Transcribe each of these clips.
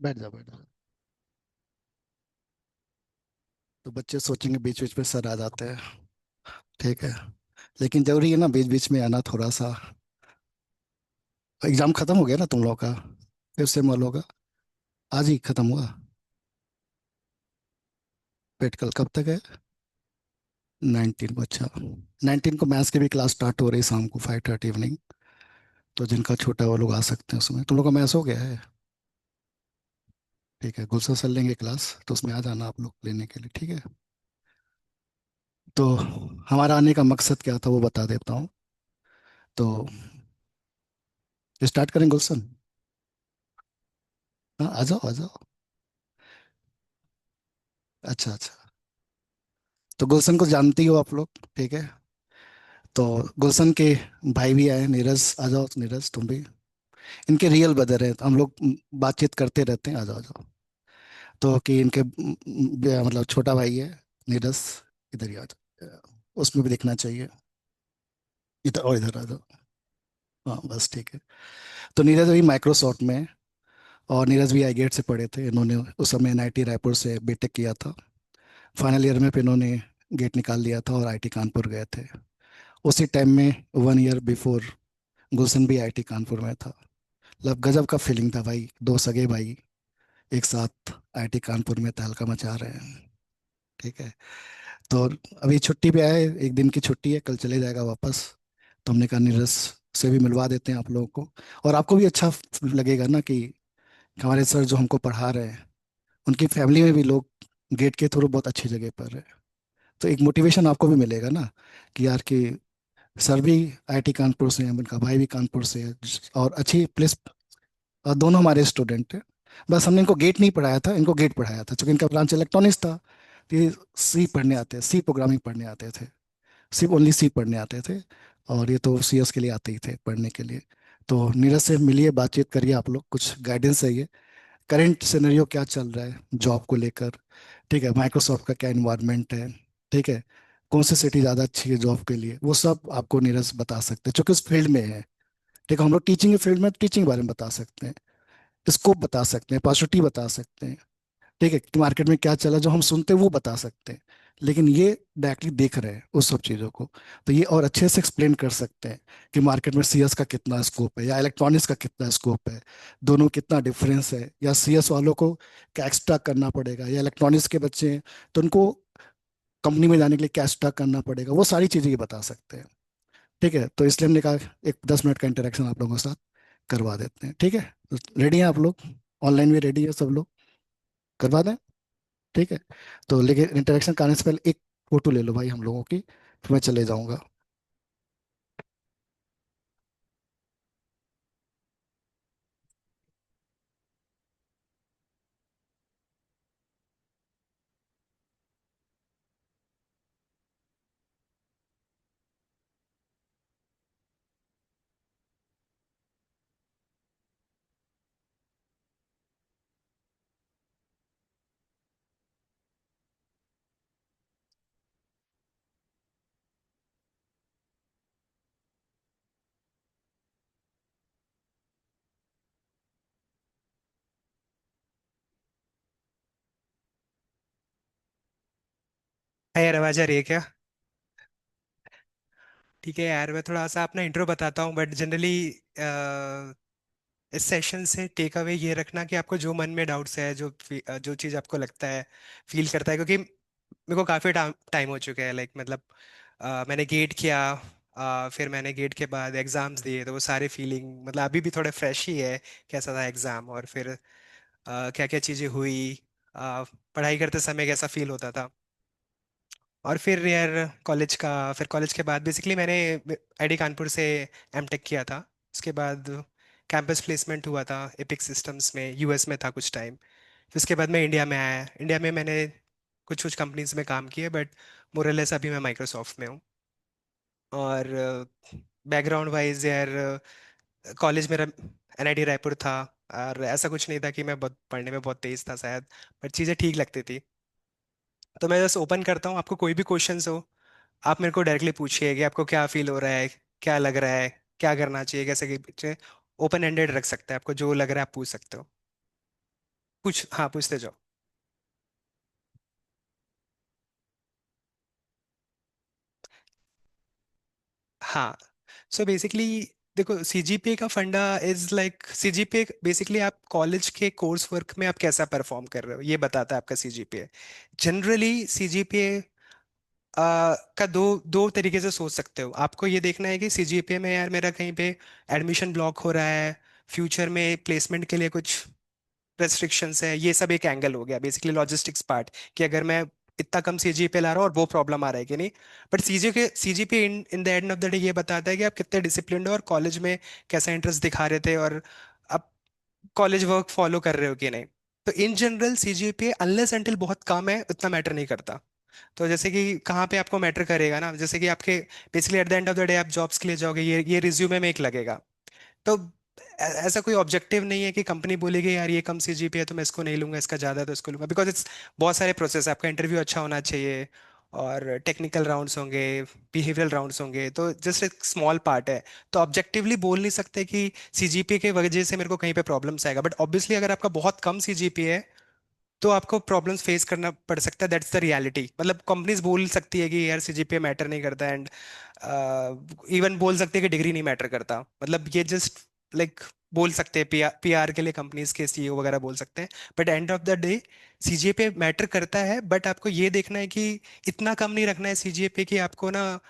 बैठ जा बैठ जा। तो बच्चे सोचेंगे बीच बीच में सर आ जाते हैं। ठीक है। लेकिन जरूरी है ना बीच बीच में आना थोड़ा सा। एग्जाम खत्म हो गया ना तुम लोगों का? फिर से मॉल होगा। आज ही खत्म हुआ? प्रैक्टिकल कब तक है? 19 को, अच्छा। 19 को मैथ्स की भी क्लास स्टार्ट हो रही है शाम को 5:30 इवनिंग। तो जिनका छोटा है वो लोग आ सकते हैं उसमें। तुम लोग का मैथ्स हो गया है? ठीक है, गुलशन सर लेंगे क्लास तो उसमें आ जाना आप लोग लेने के लिए, ठीक है। तो हमारा आने का मकसद क्या था वो बता देता हूँ। तो स्टार्ट करें गुलशन? हाँ, आ जाओ आ जाओ। अच्छा अच्छा। तो गुलशन को जानती हो आप लोग, ठीक है। तो गुलशन के भाई भी आए, नीरज आ जाओ, नीरज तुम भी। इनके रियल ब्रदर है, तो हम लोग बातचीत करते रहते हैं, आ जाओ आ जाओ। तो कि इनके मतलब छोटा भाई है नीरज। इधर ही आ जाओ, उसमें भी देखना चाहिए। इधर और इधर आ जाओ। हाँ बस ठीक है। तो नीरज अभी माइक्रोसॉफ्ट में है। और नीरज भी आई गेट से पढ़े थे इन्होंने। उस समय एनआईटी रायपुर से बीटेक किया था। फाइनल ईयर में फिर इन्होंने गेट निकाल लिया था और आईटी कानपुर गए थे। उसी टाइम में 1 ईयर बिफोर गुलशन भी आईटी कानपुर में था। मतलब गजब का फीलिंग था भाई, दो सगे भाई एक साथ आईटी कानपुर में तहलका मचा रहे हैं। ठीक है। तो अभी छुट्टी पे आए, एक दिन की छुट्टी है, कल चले जाएगा वापस। तो हमने कहा नीरज से भी मिलवा देते हैं आप लोगों को। और आपको भी अच्छा लगेगा ना कि हमारे सर जो हमको पढ़ा रहे हैं उनकी फैमिली में भी लोग गेट के थ्रू बहुत अच्छी जगह पर है। तो एक मोटिवेशन आपको भी मिलेगा ना कि यार कि सर भी आईटी कानपुर से हैं, उनका भाई भी कानपुर से है। और अच्छी प्लेस। और दोनों हमारे स्टूडेंट हैं। बस हमने इनको गेट नहीं पढ़ाया था, इनको गेट पढ़ाया था क्योंकि इनका ब्रांच इलेक्ट्रॉनिक्स था। तो ये सी पढ़ने आते, सी प्रोग्रामिंग पढ़ने आते थे। सिर्फ ओनली सी पढ़ने आते थे। और ये तो सीएस के लिए आते ही थे पढ़ने के लिए। तो नीरज से मिलिए, बातचीत करिए, आप लोग कुछ गाइडेंस चाहिए। करंट सिनेरियो क्या चल रहा है जॉब को लेकर? ठीक है, माइक्रोसॉफ्ट का क्या इन्वायरमेंट है? ठीक है। कौन सी सिटी ज़्यादा अच्छी है जॉब के लिए, वो सब आपको नीरज बता सकते हैं क्योंकि उस फील्ड में है। ठीक है, हम लोग टीचिंग के फील्ड में टीचिंग के बारे में बता सकते हैं। स्कोप बता सकते हैं, पॉसिबिलिटी बता सकते हैं। ठीक है, कि मार्केट में क्या चला जो हम सुनते हैं वो बता सकते हैं। लेकिन ये डायरेक्टली देख रहे हैं उस सब चीज़ों को। तो ये और अच्छे से एक्सप्लेन कर सकते हैं कि मार्केट में सीएस का कितना स्कोप है या इलेक्ट्रॉनिक्स का कितना स्कोप है। दोनों में कितना डिफरेंस है, या सीएस वालों को क्या एक्स्ट्रा करना पड़ेगा, या इलेक्ट्रॉनिक्स के बच्चे हैं तो उनको कंपनी में जाने के लिए क्या एक्स्ट्रा करना पड़ेगा, वो सारी चीज़ें ये बता सकते हैं। ठीक है, तो इसलिए हमने कहा एक 10 मिनट का इंटरेक्शन आप लोगों के साथ करवा देते हैं, ठीक है। तो रेडी हैं आप लोग? ऑनलाइन भी रेडी है सब लोग? करवा दें? ठीक है। तो लेकिन इंटरेक्शन करने से पहले एक फोटो ले लो भाई हम लोगों की, फिर मैं चले जाऊंगा। है यार, आवाज आ रही है क्या? ठीक है यार, मैं थोड़ा सा अपना इंट्रो बताता हूँ, बट जनरली इस सेशन से टेक अवे ये रखना कि आपको जो मन में डाउट्स है, जो चीज़ आपको लगता है, फील करता है, क्योंकि मेरे को काफ़ी टाइम हो चुका है, लाइक मतलब मैंने गेट किया। फिर मैंने गेट के बाद एग्जाम्स दिए, तो वो सारे फीलिंग मतलब अभी भी थोड़ा फ्रेश ही है। कैसा था एग्ज़ाम, और फिर क्या क्या चीज़ें हुई, पढ़ाई करते समय कैसा फील होता था। और फिर यार कॉलेज के बाद बेसिकली मैंने आईडी कानपुर से एमटेक किया था। उसके बाद कैंपस प्लेसमेंट हुआ था एपिक सिस्टम्स में, यूएस में था कुछ टाइम। फिर उसके बाद मैं इंडिया में आया। इंडिया में मैंने कुछ कुछ कंपनीज में काम किए, बट मोरलेस अभी मैं माइक्रोसॉफ्ट में हूँ। और बैकग्राउंड वाइज यार, कॉलेज मेरा एनआईटी रायपुर था। और ऐसा कुछ नहीं था कि मैं बहुत पढ़ने में बहुत तेज था शायद, बट चीज़ें ठीक लगती थी। तो मैं जस्ट ओपन करता हूँ, आपको कोई भी क्वेश्चंस हो आप मेरे को डायरेक्टली पूछिए कि आपको क्या फील हो रहा है, क्या लग रहा है, क्या करना चाहिए, कैसे कि ओपन एंडेड रख सकते हैं, आपको जो लग रहा है आप पूछ सकते हो। पूछ, हाँ पूछते जाओ। हाँ, सो बेसिकली देखो, सीजीपीए का फंडा इज लाइक, सीजीपीए बेसिकली आप कॉलेज के कोर्स वर्क में आप कैसा परफॉर्म कर रहे हो ये बताता है आपका सीजीपीए। जनरली सीजीपीए का दो दो तरीके से सोच सकते हो। आपको ये देखना है कि सीजीपीए में यार मेरा कहीं पे एडमिशन ब्लॉक हो रहा है, फ्यूचर में प्लेसमेंट के लिए कुछ रेस्ट्रिक्शंस है, ये सब एक एंगल हो गया बेसिकली लॉजिस्टिक्स पार्ट, कि अगर मैं इतना कम सीजीपीए ला रहा हूँ और वो प्रॉब्लम आ रहा है कि नहीं। But CGPA in in the end of the day ये बताता है कि आप कितने डिसिप्लिन्ड हो और कॉलेज में कैसा इंटरेस्ट दिखा रहे थे, और आप कॉलेज वर्क फॉलो कर रहे हो कि नहीं। तो in general CGPA unless until बहुत कम है उतना मैटर नहीं करता। तो जैसे कि कहाँ पे आपको मैटर करेगा ना, जैसे कि आपके basically at the end of the day आप जॉब्स के लिए जाओगे, ये रिज्यूमे में एक लगेगा। तो ऐसा कोई ऑब्जेक्टिव नहीं है कि कंपनी बोलेगी यार ये कम सीजीपीए है तो मैं इसको नहीं लूंगा, इसका ज्यादा है तो इसको लूंगा, बिकॉज इट्स बहुत सारे प्रोसेस, आपका इंटरव्यू अच्छा होना चाहिए, और टेक्निकल राउंड्स होंगे, बिहेवियरल राउंड्स होंगे, तो जस्ट एक स्मॉल पार्ट है। तो ऑब्जेक्टिवली बोल नहीं सकते कि सीजीपीए के वजह से मेरे को कहीं पे प्रॉब्लम्स आएगा, बट ऑब्वियसली अगर आपका बहुत कम सीजीपीए है तो आपको प्रॉब्लम्स फेस करना पड़ सकता है, दैट्स द रियलिटी। मतलब कंपनीज बोल सकती है कि यार सीजीपीए मैटर नहीं करता, एंड इवन बोल सकते हैं कि डिग्री नहीं मैटर करता, मतलब ये जस्ट लाइक बोल सकते हैं, पीआर के लिए कंपनीज के सीईओ वगैरह बोल सकते हैं। But end of the day CGPA matter करता है, बट आपको ये देखना है कि इतना कम नहीं रखना है सीजीपीए कि आपको ना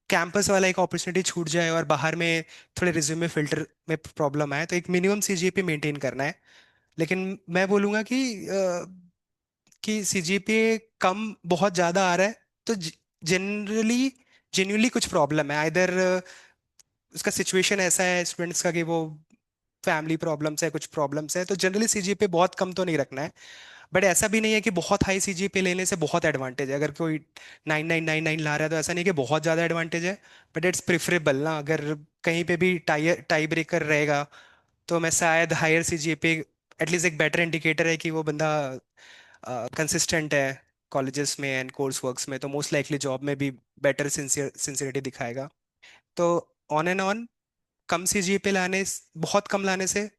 कैंपस वाला एक अपॉर्चुनिटी छूट जाए और बाहर में थोड़े रिज्यूमे फिल्टर में प्रॉब्लम आए। तो एक मिनिमम सीजीपीए मेंटेन करना है। लेकिन मैं बोलूंगा कि सीजीपीए कम बहुत ज्यादा आ रहा है तो जनरली जेन्युइनली कुछ प्रॉब्लम है, आइदर उसका सिचुएशन ऐसा है स्टूडेंट्स का कि वो फैमिली प्रॉब्लम्स है, कुछ प्रॉब्लम्स है, तो जनरली सीजीपीए बहुत कम तो नहीं रखना है। बट ऐसा भी नहीं है कि बहुत हाई सीजीपीए लेने से बहुत एडवांटेज है, अगर कोई 9999 ला रहा है तो ऐसा नहीं कि बहुत ज़्यादा एडवांटेज है। बट इट्स प्रिफरेबल ना, अगर कहीं पे भी टाई टाई ब्रेकर रहेगा तो मैं शायद हायर सीजीपीए एटलीस्ट एक बेटर इंडिकेटर है कि वो बंदा कंसिस्टेंट है कॉलेजेस में एंड कोर्स वर्क्स में, तो मोस्ट लाइकली जॉब में भी बेटर सिंसियरिटी दिखाएगा। तो on and on come CGPA बहुत कम लाने से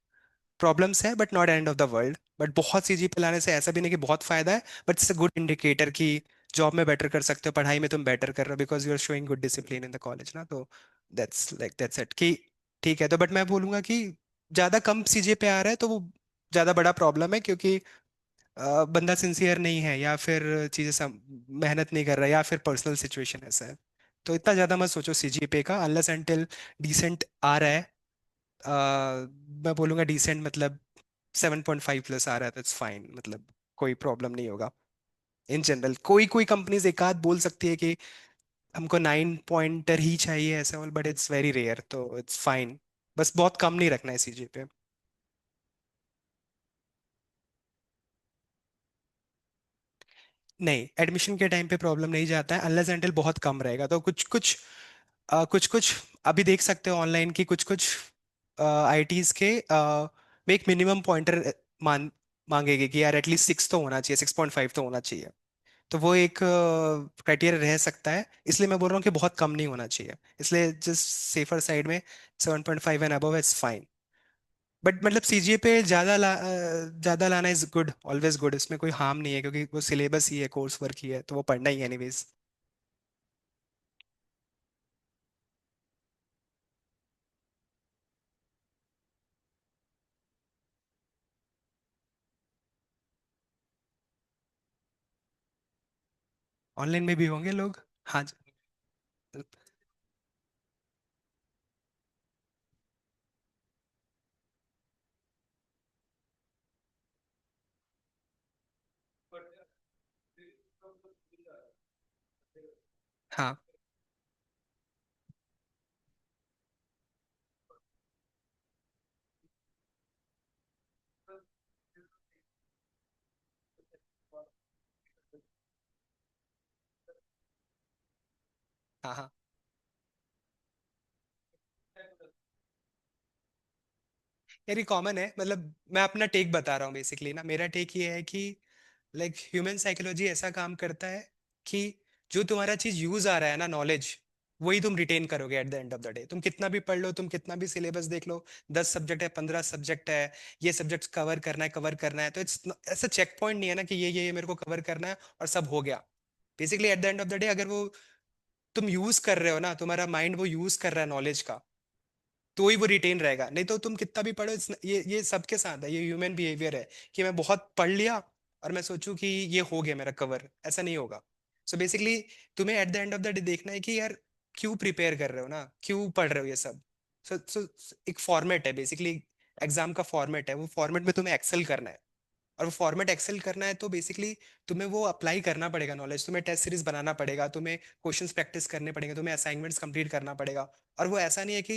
प्रॉब्लम्स है, but not end of the world. But बहुत सीजीपीए लाने से ऐसा भी नहीं कि बहुत फायदा है, but it's a good indicator कि जॉब में बेटर कर सकते हो, पढ़ाई में तुम बेटर कर रहे हो, because you are showing good discipline in the college ना। तो दैट्स इट कि ठीक है। तो बट मैं बोलूंगा कि ज़्यादा कम सीजीपीए आ रहा है तो वो ज़्यादा बड़ा प्रॉब्लम है, क्योंकि बंदा सिंसियर नहीं है, या फिर चीज़ें मेहनत नहीं कर रहा है, या फिर पर्सनल सिचुएशन ऐसा है। तो इतना ज़्यादा मत सोचो सीजीपीए का, अनलेस एंटिल डिसेंट आ रहा है। मैं बोलूँगा डिसेंट मतलब 7.5 प्लस आ रहा है तो इट्स फाइन, मतलब कोई प्रॉब्लम नहीं होगा। इन जनरल कोई कोई कंपनीज एक आध बोल सकती है कि हमको 9 पॉइंटर ही चाहिए ऐसा, बट इट्स वेरी रेयर, तो इट्स फाइन। बस बहुत कम नहीं रखना है सीजीपीए। नहीं, एडमिशन के टाइम पे प्रॉब्लम नहीं जाता है अनलेस एंटिल बहुत कम रहेगा। तो कुछ कुछ अभी देख सकते हो ऑनलाइन की कुछ कुछ आईटीज के में एक मिनिमम पॉइंटर मान मांगेगी कि यार एटलीस्ट 6 तो होना चाहिए, 6.5 तो होना चाहिए। तो वो एक क्राइटेरिया रह सकता है, इसलिए मैं बोल रहा हूँ कि बहुत कम नहीं होना चाहिए, इसलिए जस्ट सेफर साइड में 7.5 and above is fine. But मतलब सीजीए पे ज्यादा लाना इज गुड, ऑलवेज गुड, इसमें कोई हार्म नहीं है, क्योंकि वो सिलेबस ही है, कोर्स वर्क ही है, तो वो पढ़ना ही है एनीवेज। ऑनलाइन में भी होंगे लोग। हाँ जी। हाँ हाँ हाँ। यार ये कॉमन है, मतलब मैं अपना टेक बता रहा हूँ बेसिकली ना, मेरा टेक ये है कि लाइक ह्यूमन साइकोलॉजी ऐसा काम करता है कि जो तुम्हारा चीज यूज आ रहा है ना, नॉलेज, वही तुम रिटेन करोगे at the end of the day. तुम कितना भी पढ़ लो, तुम कितना भी सिलेबस देख लो, 10 सब्जेक्ट है, 15 सब्जेक्ट है, ये सब्जेक्ट कवर करना है, कवर करना है, तो इट्स ऐसा चेक पॉइंट नहीं है ना कि ये मेरे को कवर करना है और सब हो गया। Basically at the end of the day अगर वो तुम यूज कर रहे हो ना, तुम्हारा माइंड वो यूज कर रहा है नॉलेज का, तो ही वो रिटेन रहेगा। नहीं तो तुम कितना भी पढ़ो, ये सबके साथ है, ये ह्यूमन बिहेवियर है कि मैं बहुत पढ़ लिया और मैं सोचूं कि ये हो गया मेरा कवर, ऐसा नहीं होगा। सो बेसिकली तुम्हें at the end of the day देखना है कि यार क्यों प्रिपेयर कर रहे हो ना, क्यों पढ़ रहे हो ये सब। सो एक फॉर्मेट है बेसिकली, एग्जाम का फॉर्मेट है, वो फॉर्मेट में तुम्हें एक्सेल करना है। और वो फॉर्मेट एक्सेल करना है तो बेसिकली तुम्हें वो अप्लाई करना पड़ेगा नॉलेज, तुम्हें टेस्ट सीरीज बनाना पड़ेगा, तुम्हें क्वेश्चंस प्रैक्टिस करने पड़ेंगे, तुम्हें असाइनमेंट्स कंप्लीट करना पड़ेगा। और वो ऐसा नहीं है कि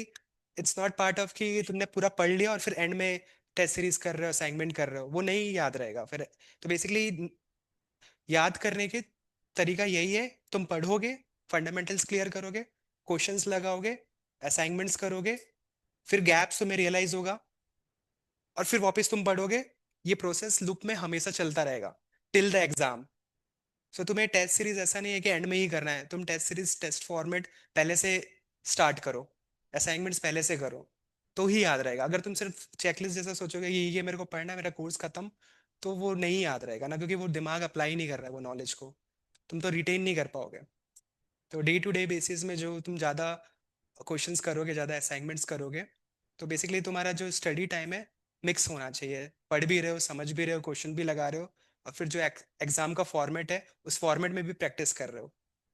इट्स नॉट पार्ट ऑफ कि तुमने पूरा पढ़ लिया और फिर एंड में टेस्ट सीरीज कर रहे हो, असाइनमेंट कर रहे हो, वो नहीं याद रहेगा फिर। तो बेसिकली याद करने के तरीका यही है, तुम पढ़ोगे, फंडामेंटल्स क्लियर करोगे, क्वेश्चंस लगाओगे, असाइनमेंट्स करोगे, फिर गैप्स तुम्हें रियलाइज होगा, और फिर वापस तुम पढ़ोगे। ये प्रोसेस लूप में हमेशा चलता रहेगा टिल द एग्जाम। सो तुम्हें टेस्ट सीरीज ऐसा नहीं है कि एंड में ही करना है, तुम टेस्ट सीरीज, टेस्ट फॉर्मेट पहले से स्टार्ट करो, असाइनमेंट्स पहले से करो, तो ही याद रहेगा। अगर तुम सिर्फ चेकलिस्ट जैसा सोचोगे कि ये मेरे को पढ़ना है, मेरा कोर्स खत्म, तो वो नहीं याद रहेगा ना, क्योंकि वो दिमाग अप्लाई नहीं कर रहा है वो नॉलेज को, तुम तो रिटेन नहीं कर पाओगे। तो डे टू डे बेसिस में जो तुम ज़्यादा क्वेश्चंस करोगे, ज़्यादा असाइनमेंट्स करोगे, तो बेसिकली तुम्हारा जो स्टडी टाइम है मिक्स होना चाहिए, पढ़ भी रहे हो, समझ भी रहे हो, क्वेश्चन भी लगा रहे हो, और फिर जो एग्जाम का फॉर्मेट है उस फॉर्मेट में भी प्रैक्टिस कर रहे हो।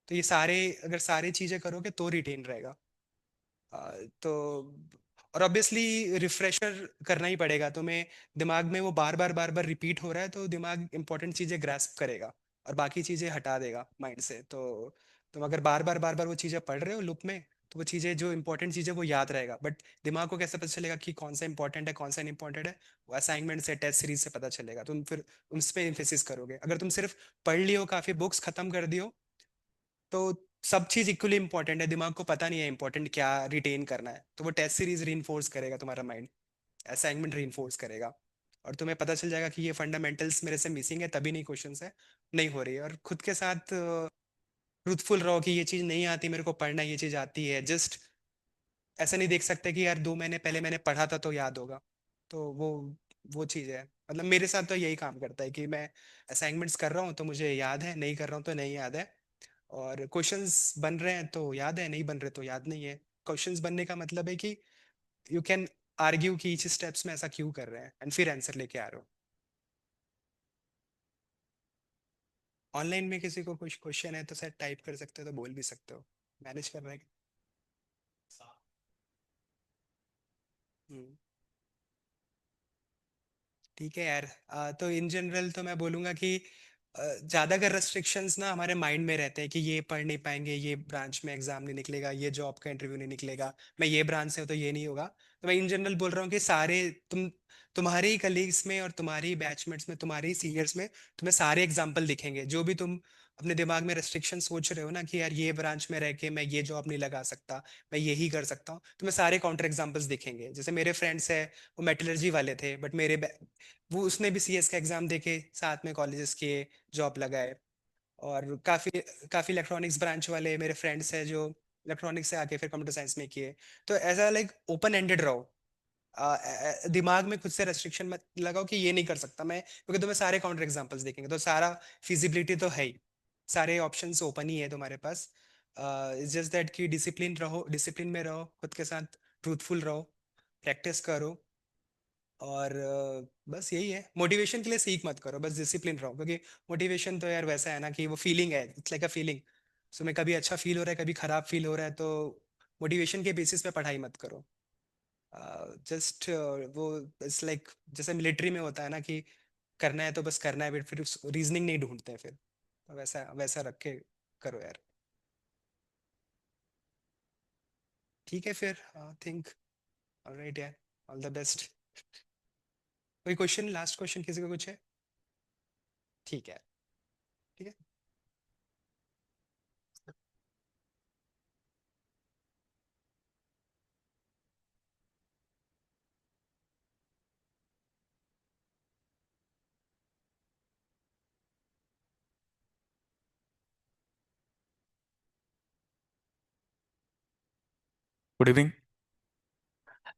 तो ये सारे, अगर सारी चीज़ें करोगे तो रिटेन रहेगा। तो और ऑब्वियसली रिफ्रेशर करना ही पड़ेगा तुम्हें, दिमाग में वो बार बार बार बार रिपीट हो रहा है, तो दिमाग इंपॉर्टेंट चीजें ग्रास्प करेगा और बाकी चीजें हटा देगा माइंड से। तो तुम अगर बार बार वो चीजें पढ़ रहे हो लूप में, तो वो चीजें, जो इंपॉर्टेंट चीजें, वो याद रहेगा। बट दिमाग को कैसे पता चलेगा कि कौन सा इंपॉर्टेंट है, कौन सा इंपॉर्टेंट है? वो असाइनमेंट से, टेस्ट सीरीज से पता चलेगा। तुम फिर उस पर एम्फेसिस करोगे। अगर तुम सिर्फ पढ़ लियो, काफी बुक्स खत्म कर दियो, तो सब चीज इक्वली इंपॉर्टेंट है, दिमाग को पता नहीं है इंपॉर्टेंट क्या रिटेन करना है, तो वो टेस्ट सीरीज रीइंफोर्स करेगा तुम्हारा माइंड, असाइनमेंट रीइंफोर्स करेगा, और तुम्हें पता चल जाएगा कि ये फंडामेंटल्स मेरे से मिसिंग है, तभी नहीं क्वेश्चंस है, नहीं हो रही है। और खुद के साथ ट्रूथफुल रहो कि ये चीज नहीं आती मेरे को पढ़ना, ये चीज आती है। जस्ट ऐसा नहीं देख सकते कि यार 2 महीने पहले मैंने पढ़ा था तो याद होगा। तो वो चीज है, मतलब मेरे साथ तो यही काम करता है कि मैं असाइनमेंट्स कर रहा हूँ तो मुझे याद है, नहीं कर रहा हूँ तो नहीं याद है। और क्वेश्चंस बन रहे हैं तो याद है, नहीं बन रहे तो याद नहीं है। क्वेश्चंस बनने का मतलब है कि यू कैन आर्ग्यू कि ईच स्टेप्स में ऐसा क्यों कर रहे हैं, एंड फिर आंसर लेके आ रहे हो। ऑनलाइन में किसी को कुछ क्वेश्चन है तो शायद टाइप कर सकते हो, तो बोल भी सकते हो, मैनेज कर रहे हैं। हम्म, ठीक है यार। तो इन जनरल तो मैं बोलूंगा कि ज्यादा अगर रेस्ट्रिक्शंस ना हमारे माइंड में रहते हैं कि ये पढ़ नहीं पाएंगे, ये ब्रांच में एग्जाम नहीं निकलेगा, ये जॉब का इंटरव्यू नहीं निकलेगा, मैं ये ब्रांच से हूँ तो ये नहीं होगा। तो मैं इन जनरल बोल रहा हूँ कि सारे तुम्हारे ही कलीग्स में और तुम्हारी बैचमेट्स में, तुम्हारे ही सीनियर्स में तुम्हें सारे एग्जाम्पल दिखेंगे। जो भी तुम अपने दिमाग में रेस्ट्रिक्शन सोच रहे हो ना कि यार ये ब्रांच में रह के मैं ये जॉब नहीं लगा सकता, मैं यही कर सकता हूँ, तुम्हें सारे काउंटर एग्जाम्पल्स दिखेंगे। जैसे मेरे फ्रेंड्स है, वो मेटलर्जी वाले थे, बट वो उसने भी सीएस का एग्जाम देके साथ में कॉलेजेस किए, जॉब लगाए। और काफी काफी इलेक्ट्रॉनिक्स ब्रांच वाले मेरे फ्रेंड्स हैं जो इलेक्ट्रॉनिक्स से आके फिर कंप्यूटर साइंस में किए। तो ऐसा लाइक ओपन एंडेड रहो। दिमाग में खुद से रेस्ट्रिक्शन मत लगाओ कि ये नहीं कर सकता मैं, क्योंकि तुम्हें सारे काउंटर एग्जांपल्स देखेंगे तो सारा फिजिबिलिटी तो है ही, सारे ऑप्शंस ओपन ही है तुम्हारे पास। इट्स जस्ट दैट कि डिसिप्लिन रहो, डिसिप्लिन में रहो, खुद के साथ ट्रूथफुल रहो, प्रैक्टिस करो। और बस यही है, मोटिवेशन के लिए सीख मत करो, बस डिसिप्लिन रहो, क्योंकि मोटिवेशन तो यार वैसा है ना कि वो फीलिंग है, इट्स लाइक अ फीलिंग। सो मैं कभी अच्छा फील हो रहा है, कभी खराब फील हो रहा है, तो मोटिवेशन के बेसिस पे पढ़ाई मत करो। जस्ट वो इट्स लाइक जैसे मिलिट्री में होता है ना कि करना है तो बस करना है, फिर रीजनिंग नहीं ढूंढते हैं फिर, तो वैसा वैसा रख के करो यार। ठीक है फिर, थिंक, ऑलराइट यार, ऑल द बेस्ट। कोई क्वेश्चन, लास्ट क्वेश्चन किसी का कुछ है? ठीक है। ठीक है। Good evening.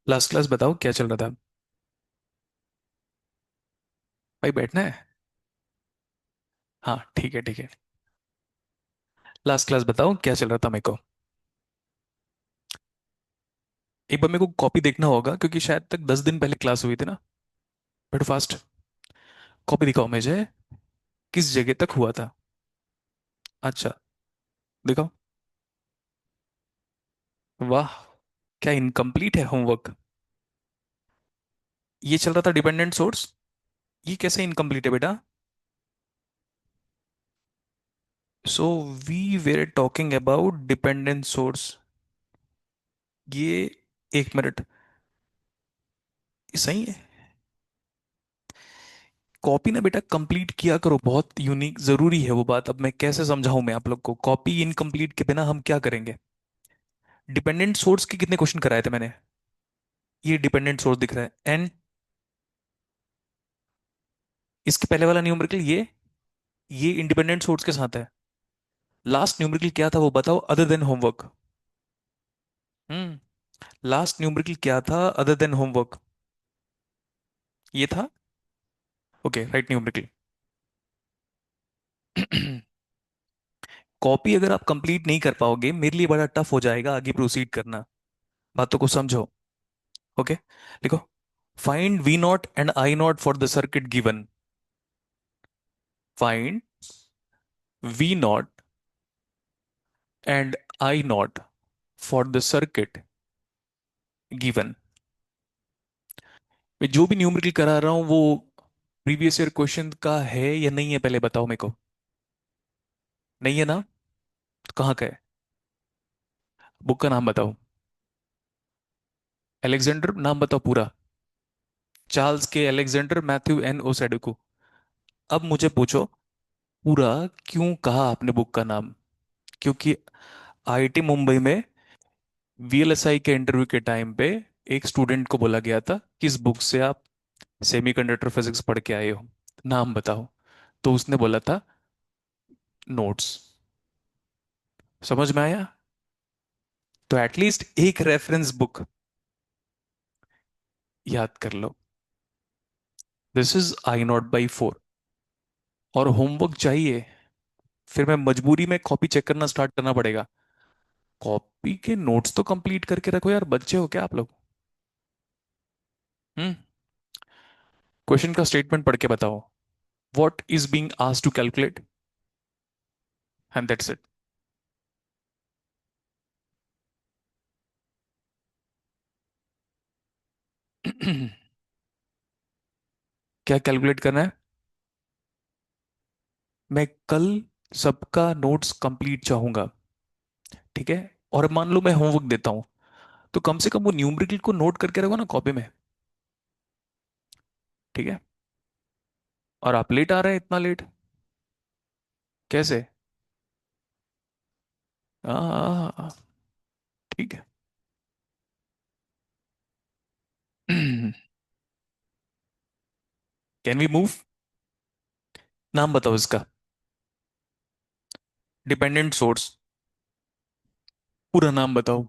लास्ट क्लास बताओ क्या चल रहा था। भाई बैठना है। हाँ ठीक है ठीक है। लास्ट क्लास बताओ क्या चल रहा था मेरे को। एक बार मेरे को कॉपी देखना होगा क्योंकि शायद तक 10 दिन पहले क्लास हुई थी ना। But fast. कॉपी दिखाओ मुझे। किस जगह तक हुआ था। अच्छा। दिखाओ। वाह। क्या इनकम्प्लीट है होमवर्क। ये चल रहा था डिपेंडेंट सोर्स। ये कैसे इनकम्प्लीट है बेटा। So we were talking about dependent source. ये 1 मिनट। ये सही है। कॉपी ना बेटा कंप्लीट किया करो, बहुत यूनिक जरूरी है वो बात। अब मैं कैसे समझाऊं मैं आप लोग को, कॉपी इनकम्प्लीट के बिना हम क्या करेंगे। डिपेंडेंट सोर्स के कितने क्वेश्चन कराए थे मैंने। ये डिपेंडेंट सोर्स दिख रहा है एन। इसके पहले वाला न्यूमेरिकल ये इंडिपेंडेंट सोर्स के साथ है। लास्ट न्यूमेरिकल क्या था वो बताओ, other than homework. Last numerical क्या था अदर देन होमवर्क। ये था। Okay right numerical. कॉपी अगर आप कंप्लीट नहीं कर पाओगे मेरे लिए बड़ा टफ हो जाएगा आगे प्रोसीड करना। बातों को समझो। ओके। लिखो। Find V naught and I naught for the circuit given. Find V naught and I naught for the circuit given. मैं जो भी न्यूमेरिकल करा रहा हूं वो प्रीवियस ईयर क्वेश्चन का है या नहीं है, पहले बताओ मेरे को। नहीं है ना। तो कहाँ का है। बुक का नाम बताओ। अलेक्जेंडर नाम बताओ पूरा। चार्ल्स के अलेक्जेंडर मैथ्यू एन ओसेडुकू। अब मुझे पूछो पूरा क्यों कहा आपने बुक का नाम। क्योंकि आईआईटी मुंबई में वीएलएसआई के इंटरव्यू के टाइम पे एक स्टूडेंट को बोला गया था किस बुक से आप सेमीकंडक्टर फिजिक्स पढ़ के आए हो, नाम बताओ। तो उसने बोला था नोट्स। समझ में आया। तो एटलीस्ट एक रेफरेंस बुक याद कर लो। This is I0/4। और होमवर्क चाहिए फिर मैं मजबूरी में कॉपी चेक करना स्टार्ट करना पड़ेगा। कॉपी के नोट्स तो कंप्लीट करके रखो यार, बच्चे हो क्या आप लोग। हम्म। क्वेश्चन का स्टेटमेंट पढ़ के बताओ। What is being asked to calculate and that's it. क्या कैलकुलेट करना है। मैं कल सबका नोट्स कंप्लीट चाहूंगा। ठीक है। और मान लो मैं होमवर्क देता हूं तो कम से कम वो न्यूमेरिकल को नोट करके रखो ना कॉपी में। ठीक है। और आप लेट आ रहे हैं, इतना लेट कैसे। ठीक है। Can we move. नाम बताओ इसका। Dependent source. पूरा नाम बताओ।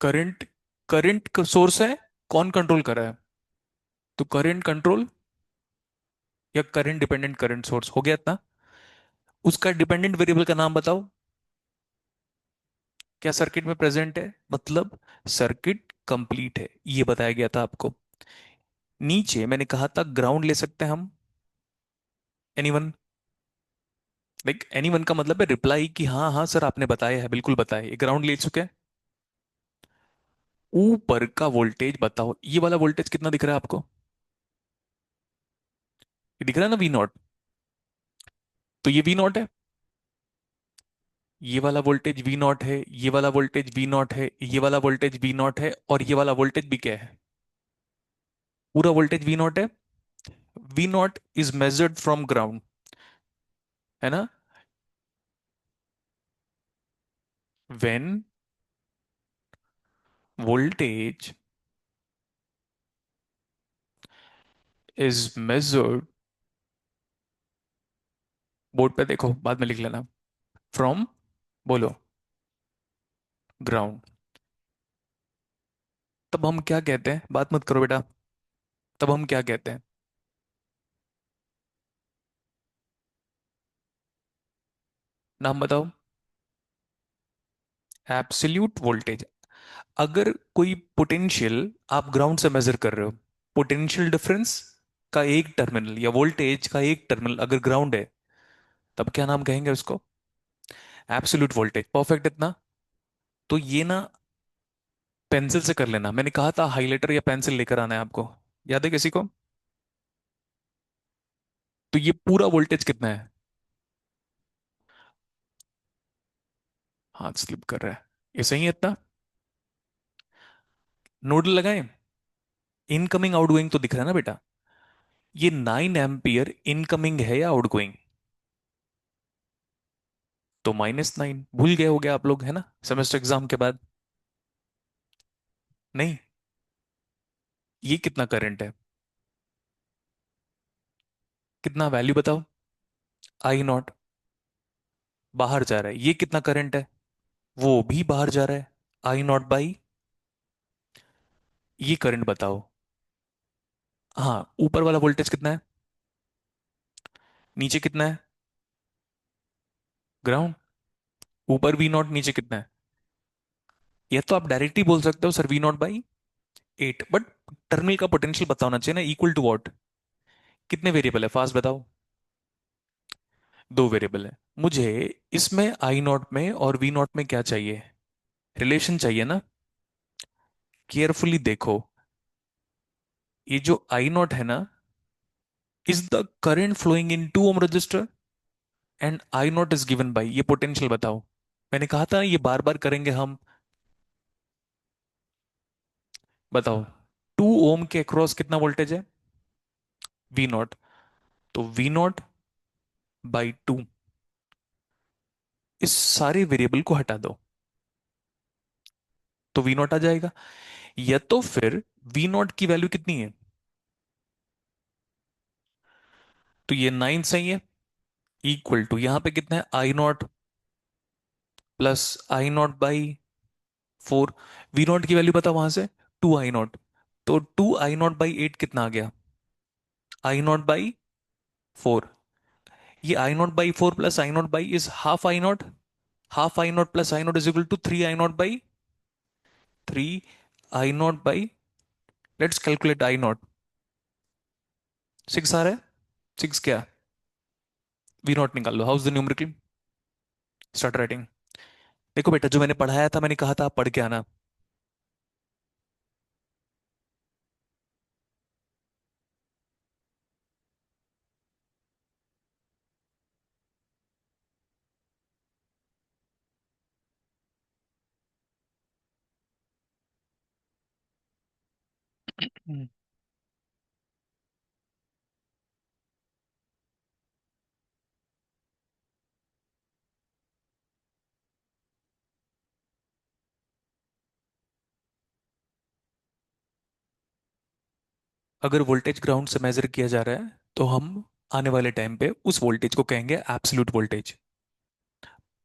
करंट। करंट सोर्स है। कौन कंट्रोल कर रहा है। तो करंट कंट्रोल या करंट डिपेंडेंट करंट सोर्स हो गया इतना। उसका डिपेंडेंट वेरिएबल का नाम बताओ। क्या सर्किट में प्रेजेंट है मतलब सर्किट कंप्लीट है ये बताया गया था आपको। नीचे मैंने कहा था ग्राउंड ले सकते हैं हम। एनीवन। लाइक एनीवन का मतलब है रिप्लाई कि हाँ हाँ सर आपने बताया है, बिल्कुल बताया, ये ग्राउंड ले चुके हैं। ऊपर का वोल्टेज बताओ, ये वाला वोल्टेज कितना दिख रहा है आपको। ये दिख रहा है ना V0। तो ये V0 है। ये वाला वोल्टेज V0 है, ये वाला वोल्टेज V0 है, ये वाला वोल्टेज V0 है और ये वाला वोल्टेज भी क्या है। पूरा वोल्टेज V0 है। V0 is measured from ground. है ना। When voltage is measured, board पे देखो बाद में लिख लेना, फ्रॉम, बोलो, ग्राउंड। तब हम क्या कहते हैं, बात मत करो बेटा, तब हम क्या कहते हैं, नाम बताओ। Absolute voltage. अगर कोई पोटेंशियल आप ग्राउंड से मेजर कर रहे हो, पोटेंशियल डिफरेंस का एक टर्मिनल या वोल्टेज का एक टर्मिनल अगर ग्राउंड है, तब क्या नाम कहेंगे उसको? Absolute voltage. परफेक्ट इतना? तो ये ना पेंसिल से कर लेना, मैंने कहा था हाइलाइटर या पेंसिल लेकर आना है आपको, याद है किसी को? तो ये पूरा वोल्टेज कितना है? हाथ स्लिप कर रहा है, ये सही है इतना? नोडल लगाएं। इनकमिंग आउटगोइंग तो दिख रहा है ना बेटा? ये 9 एम्पियर इनकमिंग है या आउटगोइंग? तो -9। भूल गए हो गया आप लोग, है ना, सेमेस्टर एग्जाम के बाद? नहीं। ये कितना करंट है? कितना वैल्यू बताओ? I0 बाहर जा रहा है, ये कितना करंट है? वो भी बाहर जा रहा है, I0 बाई। ये करंट बताओ। हाँ, ऊपर वाला वोल्टेज कितना है? नीचे कितना है? ग्राउंड। ऊपर V0, नीचे कितना है? या तो आप डायरेक्ट ही बोल सकते हो सर V0/8, बट टर्मिनल का पोटेंशियल बताना चाहिए ना, इक्वल टू वॉट? कितने वेरिएबल है, फास्ट बताओ। दो वेरिएबल है। मुझे इसमें I0 में और V0 में क्या चाहिए? रिलेशन चाहिए ना। केयरफुली देखो, ये जो I0 है ना, is the current flowing in 2 ohm resistor, and I0 is given by, ये पोटेंशियल बताओ। मैंने कहा था ये बार बार करेंगे हम। बताओ, 2 ohm के अक्रॉस कितना वोल्टेज है? V0। तो V0/2। इस सारे वेरिएबल को हटा दो, तो V0 आ जाएगा। या तो फिर V0 की वैल्यू कितनी है? तो ये 9 सही है। इक्वल टू यहां पे कितना है? I0 + I0/4। V0 की वैल्यू पता वहां से? 2I0। तो 2I0/8 कितना आ गया? I0/4। ये I0/4 plus I0 is half I0। Half I0 plus I0 is equal to 3I0/3। Let's calculate I0। 6 आ रहा है। 6 क्या? V0 निकाल लो, how's the numerical, start writing. देखो बेटा, जो मैंने पढ़ाया था, मैंने कहा था आप पढ़ के आना। हम्म। अगर वोल्टेज ग्राउंड से मेजर किया जा रहा है, तो हम आने वाले टाइम पे उस वोल्टेज को कहेंगे एब्सोल्यूट वोल्टेज।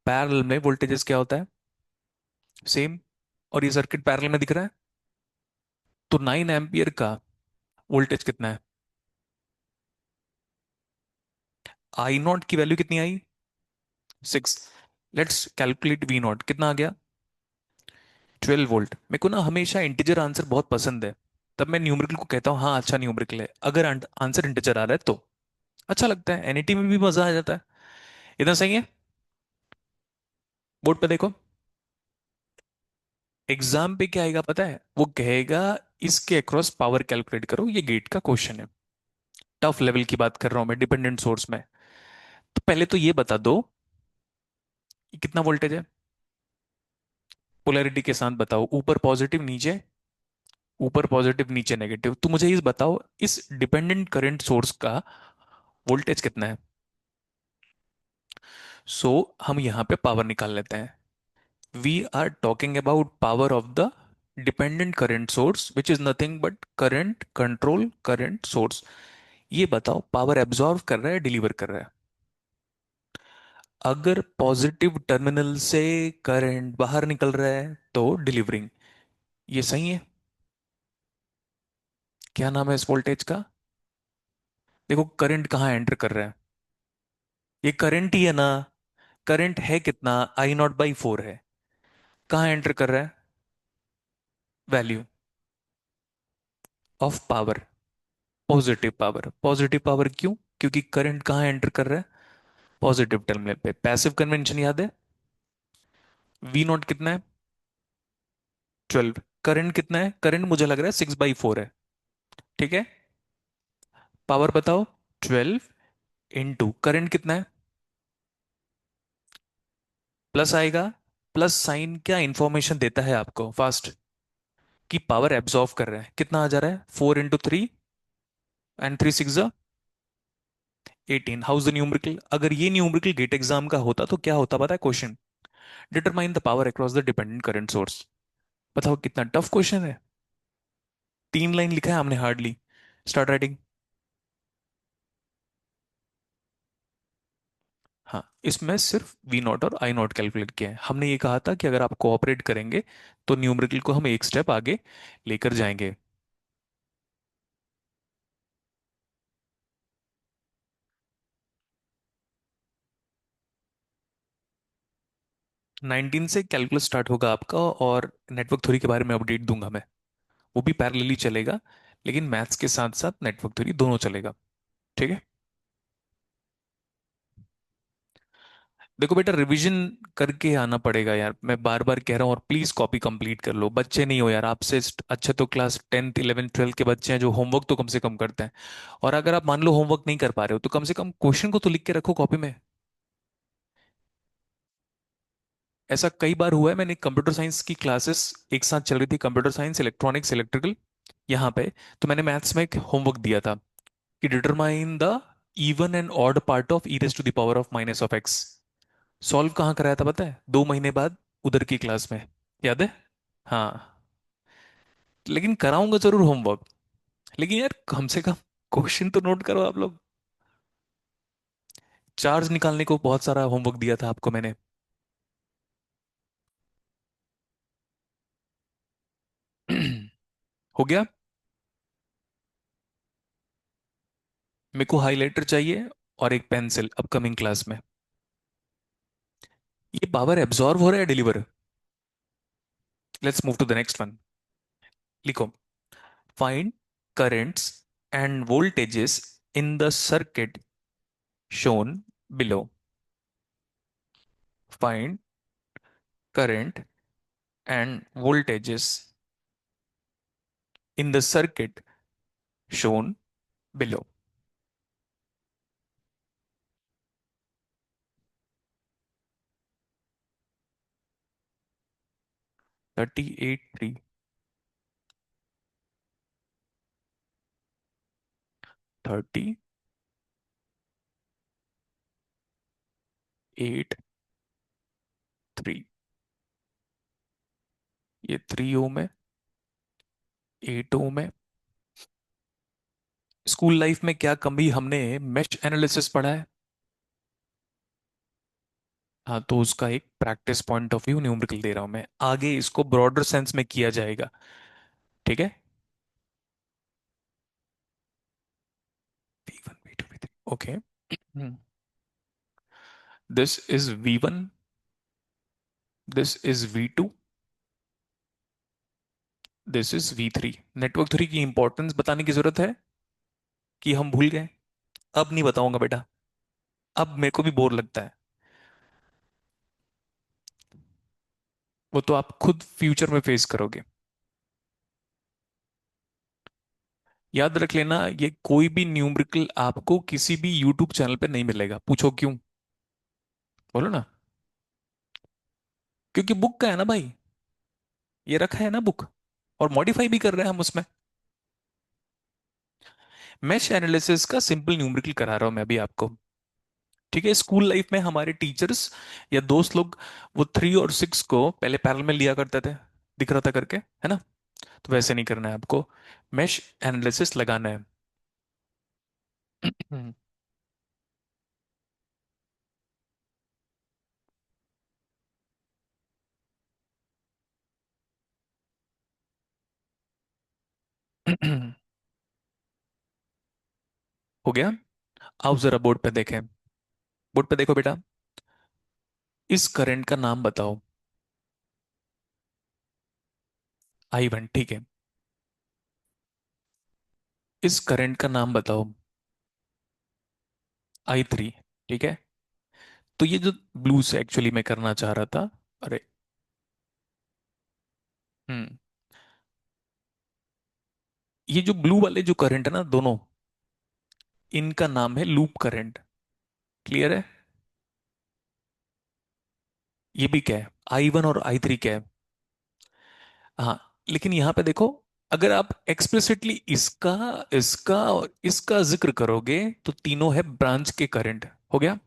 पैरेलल में वोल्टेजेस क्या होता है? सेम। और ये सर्किट पैरेलल में दिख रहा है, तो 9 एम्पियर का वोल्टेज कितना है? I0 की वैल्यू कितनी आई? 6। लेट्स कैलकुलेट V0, कितना आ गया? 12 वोल्ट। मेरे को ना हमेशा इंटीजर आंसर बहुत पसंद है, तब मैं न्यूमेरिकल को कहता हूँ हाँ अच्छा न्यूमेरिकल है। अगर आंसर इंटीजर आ रहा है तो अच्छा लगता है, एनईटी में भी मजा आ जाता है। इतना सही है? बोर्ड पे देखो, एग्जाम पे क्या आएगा पता है? वो कहेगा इसके अक्रॉस पावर कैलकुलेट करो, ये गेट का क्वेश्चन है। टफ लेवल की बात कर रहा हूं मैं, डिपेंडेंट सोर्स में। तो पहले तो ये बता दो कि कितना वोल्टेज है, पोलैरिटी के साथ बताओ, ऊपर पॉजिटिव नीचे, ऊपर पॉजिटिव नीचे नेगेटिव। तो मुझे इस बताओ, इस डिपेंडेंट करंट सोर्स का वोल्टेज कितना है? सो हम यहां पे पावर निकाल लेते हैं। We are talking about power of the dependent current source, which is nothing but current control current source. ये बताओ पावर एब्जॉर्व कर रहा है, डिलीवर कर रहा है? अगर पॉजिटिव टर्मिनल से करंट बाहर निकल रहा है तो डिलीवरिंग। ये सही है? क्या नाम है इस वोल्टेज का? देखो करंट कहाँ एंटर कर रहा है, ये करंट ही है ना। करंट है कितना, I0/4 है। कहाँ एंटर कर रहा है? Value of power, positive power. Positive power क्यों? क्योंकि करंट कहाँ एंटर कर रहा है? पॉजिटिव टर्मिनल पे। पैसिव कन्वेंशन याद है? V0 कितना है? 12। करंट कितना है? करंट मुझे लग रहा है 6/4 है। ठीक है, पावर बताओ। 12 इंटू करंट कितना है? प्लस आएगा। प्लस साइन क्या इंफॉर्मेशन देता है आपको फास्ट, कि पावर एब्जॉर्व कर रहा है। कितना आ जा रहा है? 4 × 3 एंड 3 6 18। House the numerical? अगर ये न्यूमेरिकल गेट एग्जाम का होता तो क्या होता पता है question? Determine the power across the dependent current source. बताओ कितना टफ क्वेश्चन है। 3 लाइन लिखा है हमने हार्डली। Start writing. हाँ, इसमें सिर्फ V0 और I0 कैलकुलेट किया है। हमने ये कहा था कि अगर आप कोऑपरेट करेंगे तो न्यूमेरिकल को हम एक स्टेप आगे लेकर जाएंगे। 19 से कैलकुलस स्टार्ट होगा आपका, और नेटवर्क थ्योरी के बारे में अपडेट दूंगा मैं। वो भी पैरेलली चलेगा, लेकिन मैथ्स के साथ साथ नेटवर्क थ्योरी दोनों चलेगा। ठीक है। देखो बेटा, रिवीजन करके आना पड़ेगा यार, मैं बार बार कह रहा हूँ। और प्लीज कॉपी कंप्लीट कर लो। बच्चे नहीं हो यार, आपसे अच्छे तो क्लास 10th 11th 12th के बच्चे हैं जो होमवर्क तो कम से कम करते हैं। और अगर आप मान लो होमवर्क नहीं कर पा रहे हो तो कम से कम क्वेश्चन को तो लिख के रखो कॉपी में। ऐसा कई बार हुआ है, मैंने कंप्यूटर साइंस की क्लासेस एक साथ चल रही थी, कंप्यूटर साइंस, इलेक्ट्रॉनिक्स, इलेक्ट्रिकल, यहाँ पे। तो मैंने मैथ्स में एक होमवर्क दिया था कि determine the even and odd part of e⁻⁻⁻x। Solve कहाँ कराया था पता है? 2 महीने बाद, उधर की क्लास में। याद है? हाँ। लेकिन कराऊंगा जरूर होमवर्क। लेकिन यार कम से कम क्वेश्चन तो नोट करो आप लोग। चार्ज निकालने को बहुत सारा होमवर्क दिया था आपको मैंने। हो गया। मेरे को हाइलाइटर चाहिए और एक पेंसिल अपकमिंग क्लास में। ये पावर एब्जॉर्ब हो रहा है deliver? Let's move to the next one. लिखो, find currents and voltages in the circuit shown below. Find current and voltages in the circuit shown below. 38 3, 38 3। ये 3 ओम है, 8 ओम है। स्कूल लाइफ में क्या कभी हमने मेश एनालिसिस पढ़ा है? हाँ, तो उसका एक practice point of view numerical दे रहा हूं मैं। आगे इसको ब्रॉडर सेंस में किया जाएगा। ठीक है। V1 V2 V3, okay. This is V1, this is V2, this is V3। Network theory की इंपॉर्टेंस बताने की जरूरत है कि हम भूल गए? अब नहीं बताऊंगा बेटा, अब मेरे को भी बोर लगता है। वो तो आप खुद फ्यूचर में फेस करोगे। याद रख लेना, ये कोई भी न्यूमेरिकल आपको किसी भी यूट्यूब चैनल पे नहीं मिलेगा। पूछो क्यों? बोलो ना। क्योंकि बुक का है ना भाई, ये रखा है ना बुक, और मॉडिफाई भी कर रहे हैं हम उसमें। मैश एनालिसिस का सिंपल न्यूमेरिकल करा रहा हूं मैं अभी आपको। ठीक है। स्कूल लाइफ में हमारे टीचर्स या दोस्त लोग वो 3 और 6 को पहले पैरल में लिया करते थे, दिख रहा था करके, है ना? तो वैसे नहीं करना है आपको, मैश एनालिसिस लगाना है। हो गया। आओ जरा बोर्ड पे देखें। बोर्ड पे देखो बेटा। इस करंट का नाम बताओ। I1, ठीक है। इस करंट का नाम बताओ। I3, ठीक है। तो ये जो ब्लू से एक्चुअली मैं करना चाह रहा था। अरे, हम्म, ये जो ब्लू वाले जो करंट है ना दोनों, इनका नाम है लूप करंट। क्लियर है? ये भी क्या है? I1 और I3 क्या है? हाँ, लेकिन यहां पे देखो, अगर आप एक्सप्लिसिटली इसका, इसका और इसका जिक्र करोगे तो तीनों है ब्रांच के करंट। हो गया।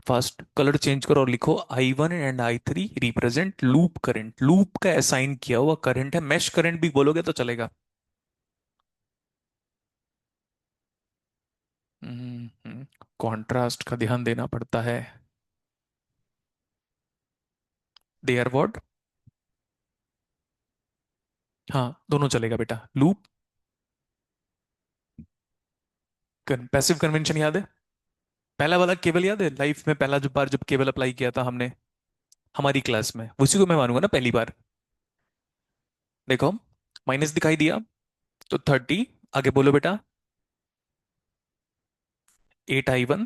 फर्स्ट कलर चेंज करो और लिखो I1 and I3 represent loop current. Loop का असाइन किया हुआ करंट है। मैश करंट भी बोलोगे तो चलेगा। कॉन्ट्रास्ट का ध्यान देना पड़ता है। They are what? हाँ, दोनों चलेगा बेटा। लूप, पैसिव कन्वेंशन याद है? पहला वाला केवल याद है? लाइफ में पहला जो बार जब केवल अप्लाई किया था हमने हमारी क्लास में, उसी को मैं मानूंगा ना पहली बार। देखो, माइनस दिखाई दिया तो 30। आगे बोलो बेटा। 8I1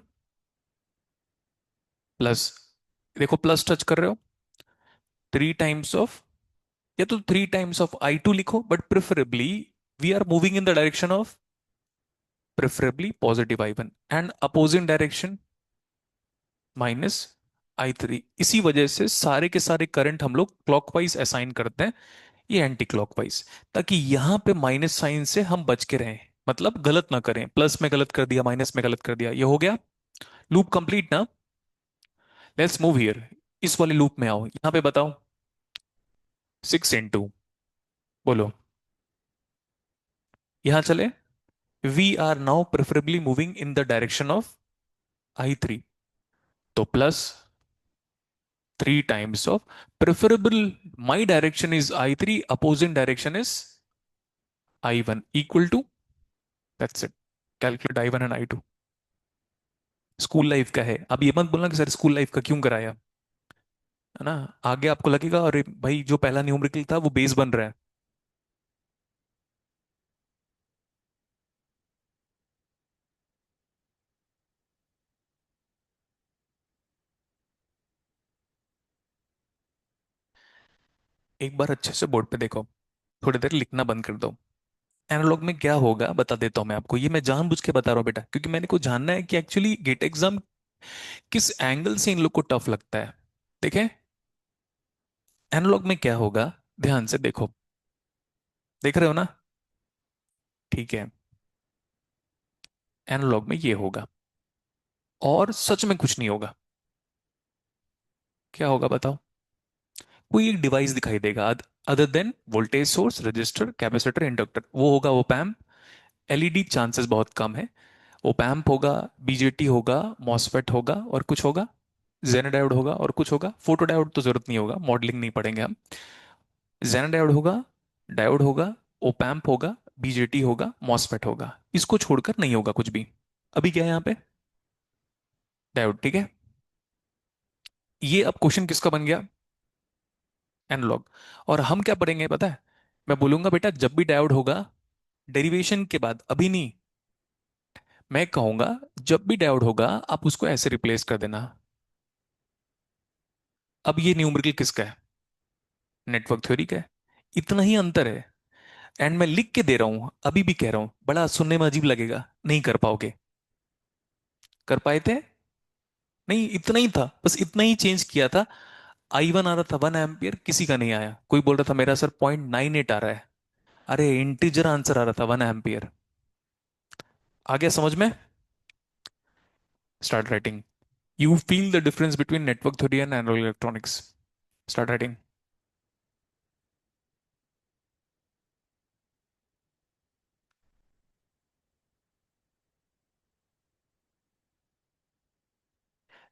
प्लस, देखो प्लस टच कर रहे हो, 3 टाइम्स ऑफ, या तो 3 टाइम्स ऑफ I2 लिखो, but preferably we are moving in the direction of preferably positive I1 and opposing direction -I3। इसी वजह से सारे के सारे करंट हम लोग क्लॉकवाइज असाइन करते हैं, ये एंटी क्लॉकवाइज, ताकि यहां पे माइनस साइन से हम बच के रहें। मतलब गलत ना करें, प्लस में गलत कर दिया, माइनस में गलत कर दिया। ये हो गया लूप कंप्लीट ना। Let's move here. इस वाले लूप में आओ, यहां पे बताओ। 6 × बोलो। यहां चले। We are now preferably moving in the direction of I3, तो plus 3 times of preferable, my direction is I3, opposing direction is I1, equal to, that's it. Calculate I1 and I2। School life का है। अब ये मत बोलना कि sir school life का क्यों कराया, है ना। आगे आपको लगेगा अरे भाई जो पहला न्यूमेरिकल था वो बेस बन रहा है। एक बार अच्छे से बोर्ड पे देखो, थोड़ी देर लिखना बंद कर दो। एनालॉग में क्या होगा बता देता हूं मैं आपको। ये मैं जानबूझ के बता रहा हूं बेटा, क्योंकि मैंने को जानना है कि एक्चुअली गेट एग्जाम किस एंगल से इन लोग को टफ लगता है। देखें, एनालॉग में क्या होगा, ध्यान से देखो। देख रहे हो ना? ठीक है। एनालॉग में ये होगा, और सच में कुछ नहीं होगा। क्या होगा बताओ? कोई एक डिवाइस दिखाई देगा other than voltage source, register, capacitor, inductor. वो होगा ओप एम्प। एलईडी चांसेस बहुत कम है। ओप एम्प होगा, बीजेटी होगा, मॉसफेट होगा, और कुछ होगा, जेन डायोड होगा, और कुछ होगा। फोटो डायोड तो जरूरत नहीं होगा, मॉडलिंग नहीं पढ़ेंगे हम। जेन डायोड होगा, डायोड होगा, ओप एम्प होगा, बीजेटी होगा, मॉसफेट होगा। इसको छोड़कर नहीं होगा कुछ भी। अभी क्या है यहाँ पे? डायोड, ठीक है। ये अब क्वेश्चन किसका बन गया? एनालॉग। और हम क्या पढ़ेंगे पता है? मैं बोलूंगा बेटा जब भी डायोड होगा, डेरिवेशन के बाद, अभी नहीं, मैं कहूंगा जब भी डायोड होगा आप उसको ऐसे रिप्लेस कर देना। अब ये न्यूमेरिकल किसका है? नेटवर्क थ्योरी का है। इतना ही अंतर है। एंड मैं लिख के दे रहा हूं, अभी भी कह रहा हूं, बड़ा सुनने में अजीब लगेगा, नहीं कर पाओगे। कर पाए थे? नहीं, इतना ही था, बस इतना ही चेंज किया था। I1 आ रहा था 1 एम्पियर, किसी का नहीं आया। कोई बोल रहा था मेरा सर 0.98 आ रहा है। अरे इंटीजर आंसर आ रहा था 1 एम्पियर। आ गया समझ में? Start writing. You feel the difference between network theory and analog electronics. Start writing.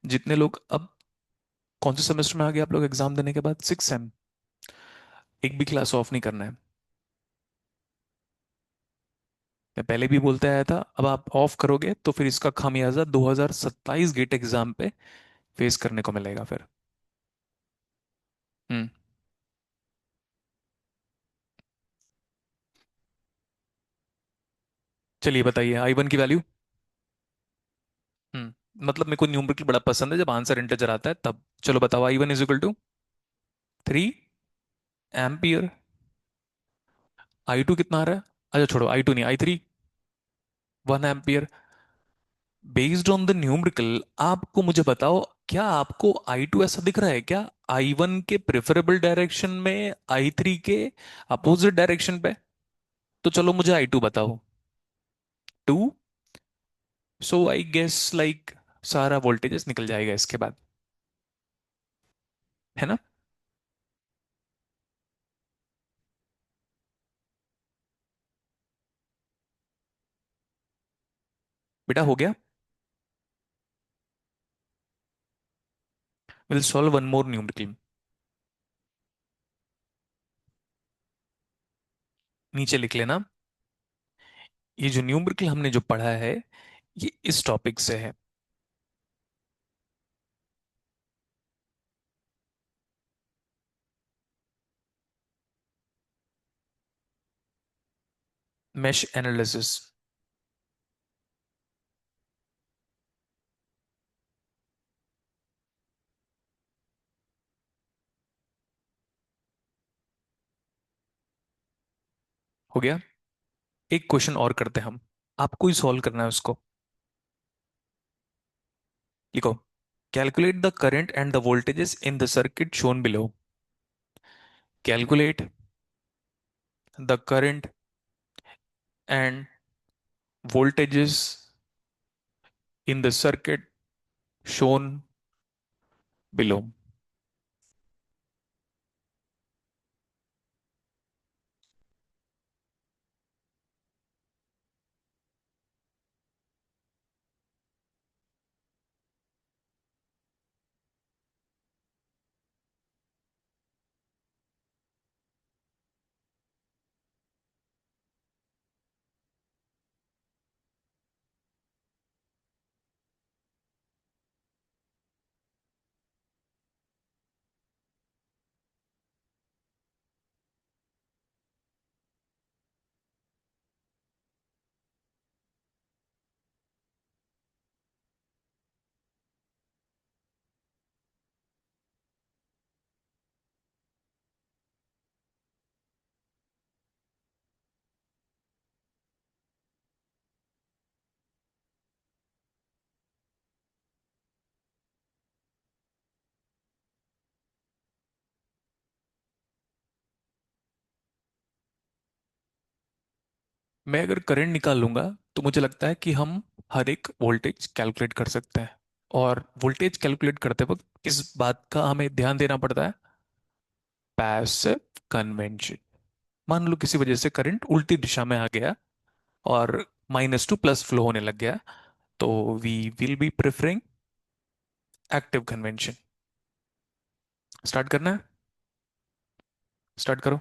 जितने लोग अब कौन से सेमेस्टर में आ गए आप लोग एग्जाम देने के बाद? 6 सेम। एक भी क्लास ऑफ नहीं करना है। मैं पहले भी बोलते आया था, अब आप ऑफ करोगे तो फिर इसका खामियाजा 2027 गेट एग्जाम पे फेस करने को मिलेगा फिर। हम्म। चलिए बताइए आई वन की वैल्यू। मतलब मेरे को न्यूमेरिकल बड़ा पसंद है, जब आंसर इंटीजर आता है तब। चलो बताओ, I one is equal to 3 ampere. I two कितना आ रहा है? अच्छा छोड़ो, आई टू नहीं, I three 1 ampere. Based on the numerical आपको मुझे बताओ, क्या आपको आई टू ऐसा दिख रहा है क्या, आई वन के प्रेफरेबल डायरेक्शन में, आई थ्री के अपोजिट डायरेक्शन पे? तो चलो मुझे आई टू बताओ। 2। सो आई गेस लाइक सारा वोल्टेजेस निकल जाएगा इसके बाद, है ना? बेटा हो गया। Will solve one more numerical. नीचे लिख लेना, ये जो न्यूमेरिकल हमने जो पढ़ा है ये इस टॉपिक से है, मेश एनालिसिस। हो गया। एक क्वेश्चन और करते हैं हम, आपको ही सॉल्व करना है उसको। लिखो, calculate the current and the voltages in the circuit shown below. Calculate the current and voltages in the circuit shown below। मैं अगर करंट निकाल लूंगा तो मुझे लगता है कि हम हर एक वोल्टेज कैलकुलेट कर सकते हैं। और वोल्टेज कैलकुलेट करते वक्त किस बात का हमें ध्यान देना पड़ता है? Passive convention. मान लो किसी वजह से करंट उल्टी दिशा में आ गया और माइनस टू प्लस फ्लो होने लग गया, तो we will be preferring active convention. Start करना है? स्टार्ट करो।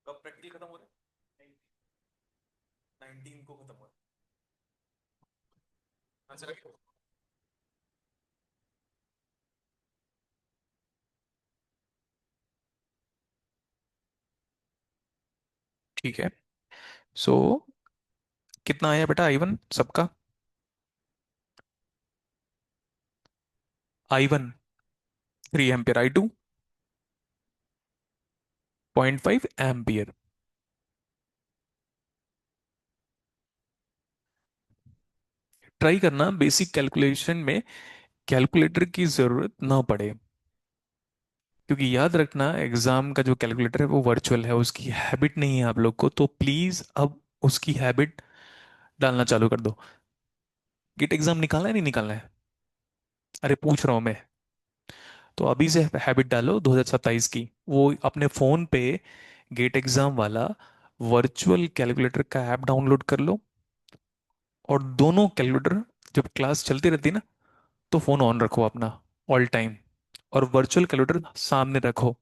कब प्रैक्टिकल खत्म हो रहा है? 19 को खत्म हो रहा है। अच्छा रखिए। ठीक है। सो कितना आया बेटा I1 सबका? I1 3 ampere, I2 0.5 ampere. Try करना बेसिक कैलकुलेशन में कैलकुलेटर की जरूरत ना पड़े, क्योंकि याद रखना एग्जाम का जो कैलकुलेटर है वो वर्चुअल है, उसकी हैबिट नहीं है आप लोग को, तो प्लीज अब उसकी हैबिट डालना चालू कर दो। गेट एग्जाम निकालना है नहीं निकालना है? अरे पूछ रहा हूं मैं। तो अभी से हैबिट डालो 2027 की, वो अपने फोन पे गेट एग्जाम वाला वर्चुअल कैलकुलेटर का ऐप डाउनलोड कर लो, और दोनों कैलकुलेटर जब क्लास चलती रहती है ना, तो फोन ऑन रखो अपना ऑल टाइम, और वर्चुअल कैलकुलेटर सामने रखो,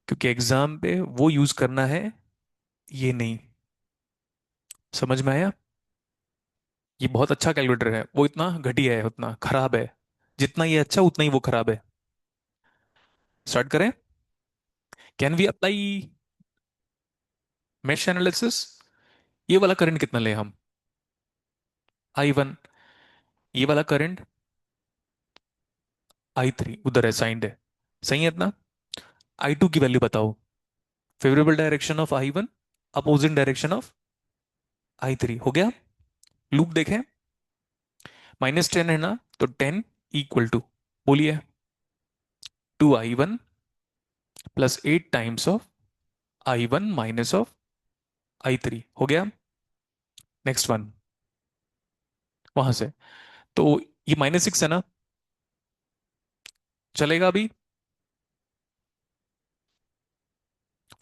क्योंकि एग्जाम पे वो यूज करना है, ये नहीं। समझ में आया? ये बहुत अच्छा कैलकुलेटर है, वो इतना घटिया है उतना खराब है, जितना ये अच्छा उतना ही वो खराब है। स्टार्ट करें? Can we apply mesh analysis? ये वाला करंट कितना ले हम? I1। ये वाला करंट I3 उधर है, साइंड है, सही है इतना। I2 की वैल्यू बताओ। Favourable direction of I1, opposite direction of I3, हो गया। लूप देखें, -10 है ना, तो 10 इक्वल टू, बोलिए, 2I1 plus 8 times of I1 minus of I3, हो गया। नेक्स्ट वन, वहां से, तो ये -6 है ना, चलेगा अभी?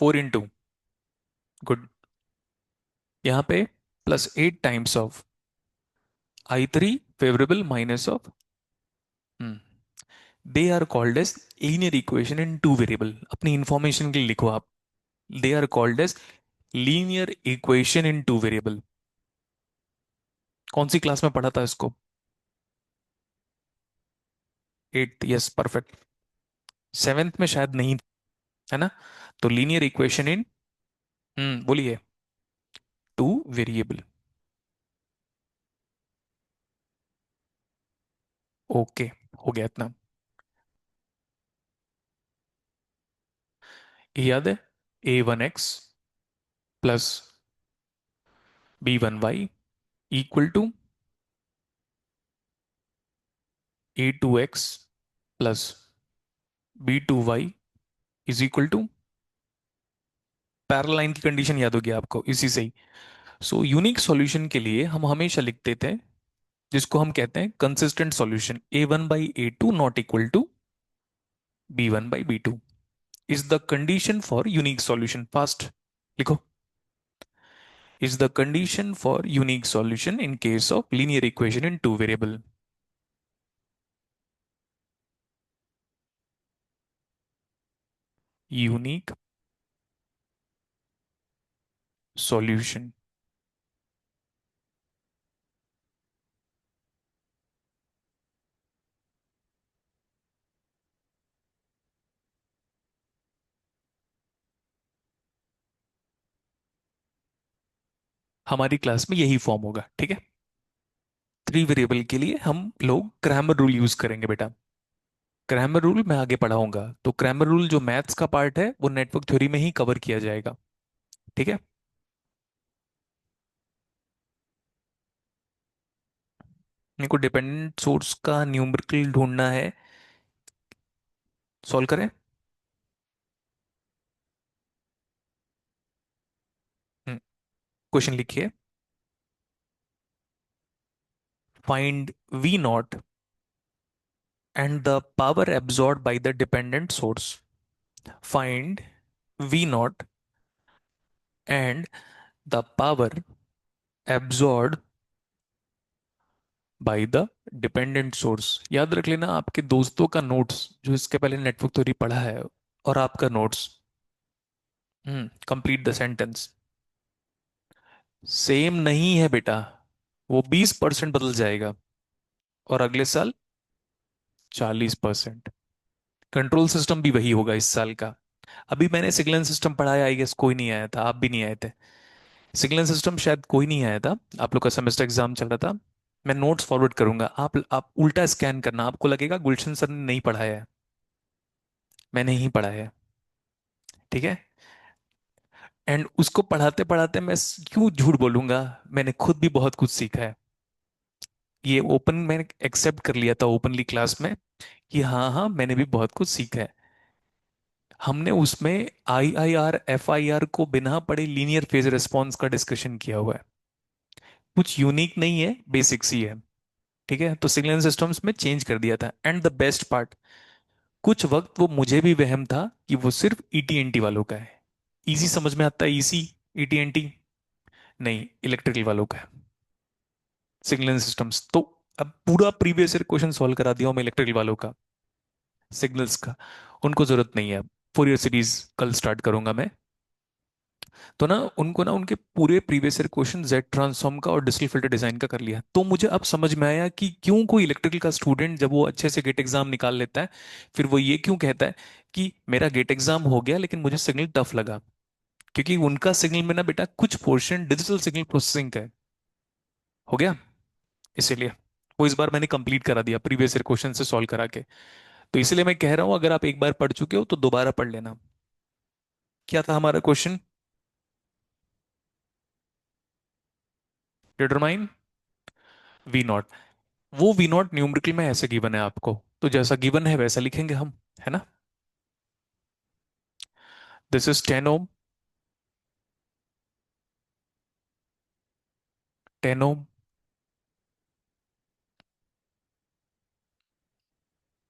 4 × गुड। यहाँ पे +8 times of I3 favourable minus of, they are called as linear equation in two variable, अपनी इंफॉर्मेशन के लिए लिखो आप। They are called as linear equation in two variable. कौन सी क्लास में पढ़ा था इसको? 8th, yes perfect. 7th में शायद नहीं, है ना? तो लीनियर इक्वेशन इन, बोलिए, टू वेरिएबल। ओके, हो गया इतना। ये याद है, A1x plus B1y equal to A2x plus B2y is equal to, parallel line की कंडीशन याद होगी आपको इसी से ही। सो यूनिक सॉल्यूशन के लिए हम हमेशा लिखते थे, जिसको हम कहते हैं consistent solution, A1/A2 not equal to B1/B2 is the condition for unique solution. Fast लिखो, is the condition for unique solution in case of linear equation in two variable। Unique solution. हमारी क्लास में यही form होगा, ठीक है। 3 variable के लिए हम लोग क्रैमर रूल यूज करेंगे बेटा। क्रैमर रूल मैं आगे पढ़ाऊंगा, तो क्रैमर रूल जो मैथ्स का पार्ट है वो नेटवर्क थ्योरी में ही कवर किया जाएगा, ठीक है। मेरे को डिपेंडेंट सोर्स का न्यूमेरिकल ढूंढना है, सॉल्व करें। क्वेश्चन लिखिए, find V0 and the power absorbed by the dependent source। Find V0 and the power absorbed by the dependent source। याद रख लेना आपके दोस्तों का नोट्स जो इसके पहले नेटवर्क थ्योरी पढ़ा है, और आपका notes, complete the sentence. Same नहीं है बेटा, वो 20% बदल जाएगा, और अगले साल 40%। कंट्रोल सिस्टम भी वही होगा इस साल का। अभी मैंने सिग्नल सिस्टम पढ़ाया, आई गेस कोई नहीं आया था, आप भी नहीं आए थे। सिग्नल सिस्टम शायद कोई नहीं आया था, आप लोग का सेमेस्टर एग्जाम चल रहा था। मैं नोट्स फॉरवर्ड करूंगा, आप उल्टा स्कैन करना, आपको लगेगा गुलशन सर ने नहीं पढ़ाया है। मैंने ही पढ़ाया है, ठीक है। एंड उसको पढ़ाते पढ़ाते मैं क्यों झूठ बोलूंगा, मैंने खुद भी बहुत कुछ सीखा है। ये ओपन मैंने एक्सेप्ट कर लिया था ओपनली क्लास में कि हाँ हाँ मैंने भी बहुत कुछ सीखा है। हमने उसमें IIR FIR को बिना पढ़े लीनियर फेज रिस्पॉन्स का डिस्कशन किया हुआ है। कुछ यूनिक नहीं है, बेसिक्स ही है, ठीक है। तो सिग्नल सिस्टम्स में चेंज कर दिया था। एंड द बेस्ट पार्ट, कुछ वक्त वो मुझे भी वहम था कि वो सिर्फ ET&T वालों का है। इजी समझ में आता है, इसी ET&T, नहीं इलेक्ट्रिकल वालों का है सिग्नल सिस्टम्स। तो अब पूरा प्रीवियस ईयर क्वेश्चन सॉल्व करा दिया हूं मैं इलेक्ट्रिकल वालों का, सिग्नल्स का। उनको जरूरत नहीं है। फोरियर सीरीज कल स्टार्ट करूंगा मैं। तो ना उनको ना उनके पूरे previous year question Z transform का और डिजिटल फिल्टर डिजाइन का कर लिया। तो मुझे अब समझ में आया कि क्यों कोई इलेक्ट्रिकल का स्टूडेंट जब वो अच्छे से गेट एग्जाम निकाल लेता है, फिर वो ये क्यों कहता है कि मेरा गेट एग्जाम हो गया लेकिन मुझे सिग्नल टफ लगा। क्योंकि उनका सिग्नल में ना बेटा कुछ पोर्शन डिजिटल सिग्नल प्रोसेसिंग का है, हो गया, इसीलिए वो इस बार मैंने कंप्लीट करा दिया प्रीवियस ईयर क्वेश्चन से सॉल्व करा के। तो इसलिए मैं कह रहा हूं अगर आप एक बार पढ़ चुके हो तो दोबारा पढ़ लेना। क्या था हमारा क्वेश्चन? Determine V0। वो V0 न्यूमेरिकल में ऐसे गिवन है आपको, तो जैसा गिवन है वैसा लिखेंगे हम, है ना। दिस इज 10 ओम, 10 ओम।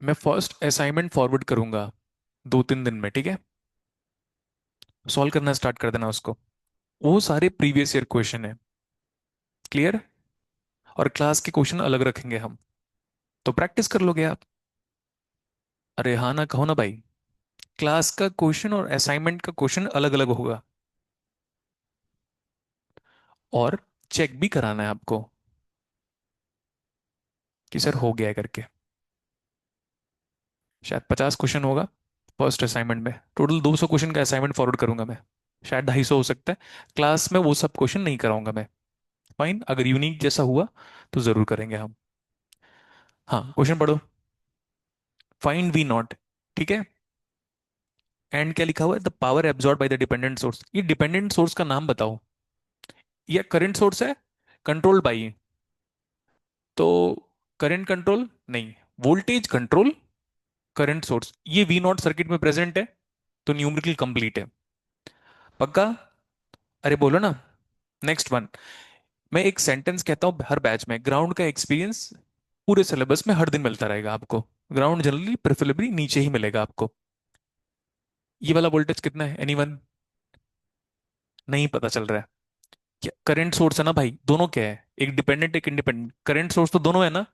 मैं फर्स्ट असाइनमेंट फॉरवर्ड करूंगा 2-3 दिन में, ठीक है। सॉल्व करना स्टार्ट कर देना उसको। वो सारे प्रीवियस ईयर क्वेश्चन है, क्लियर। और क्लास के क्वेश्चन अलग रखेंगे हम, तो प्रैक्टिस कर लोगे आप। अरे हाँ ना, कहो ना भाई। क्लास का क्वेश्चन और असाइनमेंट का क्वेश्चन अलग अलग होगा। और चेक भी कराना है आपको कि सर हो गया है करके। शायद 50 क्वेश्चन होगा फर्स्ट असाइनमेंट में, टोटल 200 क्वेश्चन का असाइनमेंट फॉरवर्ड करूंगा मैं। शायद 250 हो सकता है। क्लास में वो सब क्वेश्चन नहीं कराऊंगा मैं। फाइन, अगर यूनिक जैसा हुआ तो जरूर करेंगे हम। हाँ क्वेश्चन पढ़ो। फाइंड V0, ठीक है। एंड क्या लिखा हुआ है? The power absorb by the dependent source. ये डिपेंडेंट सोर्स का नाम बताओ, या करंट सोर्स है कंट्रोल्ड बाई, तो करंट कंट्रोल नहीं, वोल्टेज कंट्रोल करंट सोर्स। ये V0 सर्किट में प्रेजेंट है, तो न्यूमेरिकल कंप्लीट है, पक्का। अरे बोलो ना। Next one. मैं एक सेंटेंस कहता हूं हर बैच में, ग्राउंड का एक्सपीरियंस पूरे सिलेबस में हर दिन मिलता रहेगा आपको। ग्राउंड जनरली प्रेफरेबली नीचे ही मिलेगा आपको। ये वाला वोल्टेज कितना है, एनीवन? नहीं पता चल रहा है क्या? करंट सोर्स है ना भाई, दोनों क्या है, एक डिपेंडेंट एक इंडिपेंडेंट, करंट सोर्स तो दोनों है ना।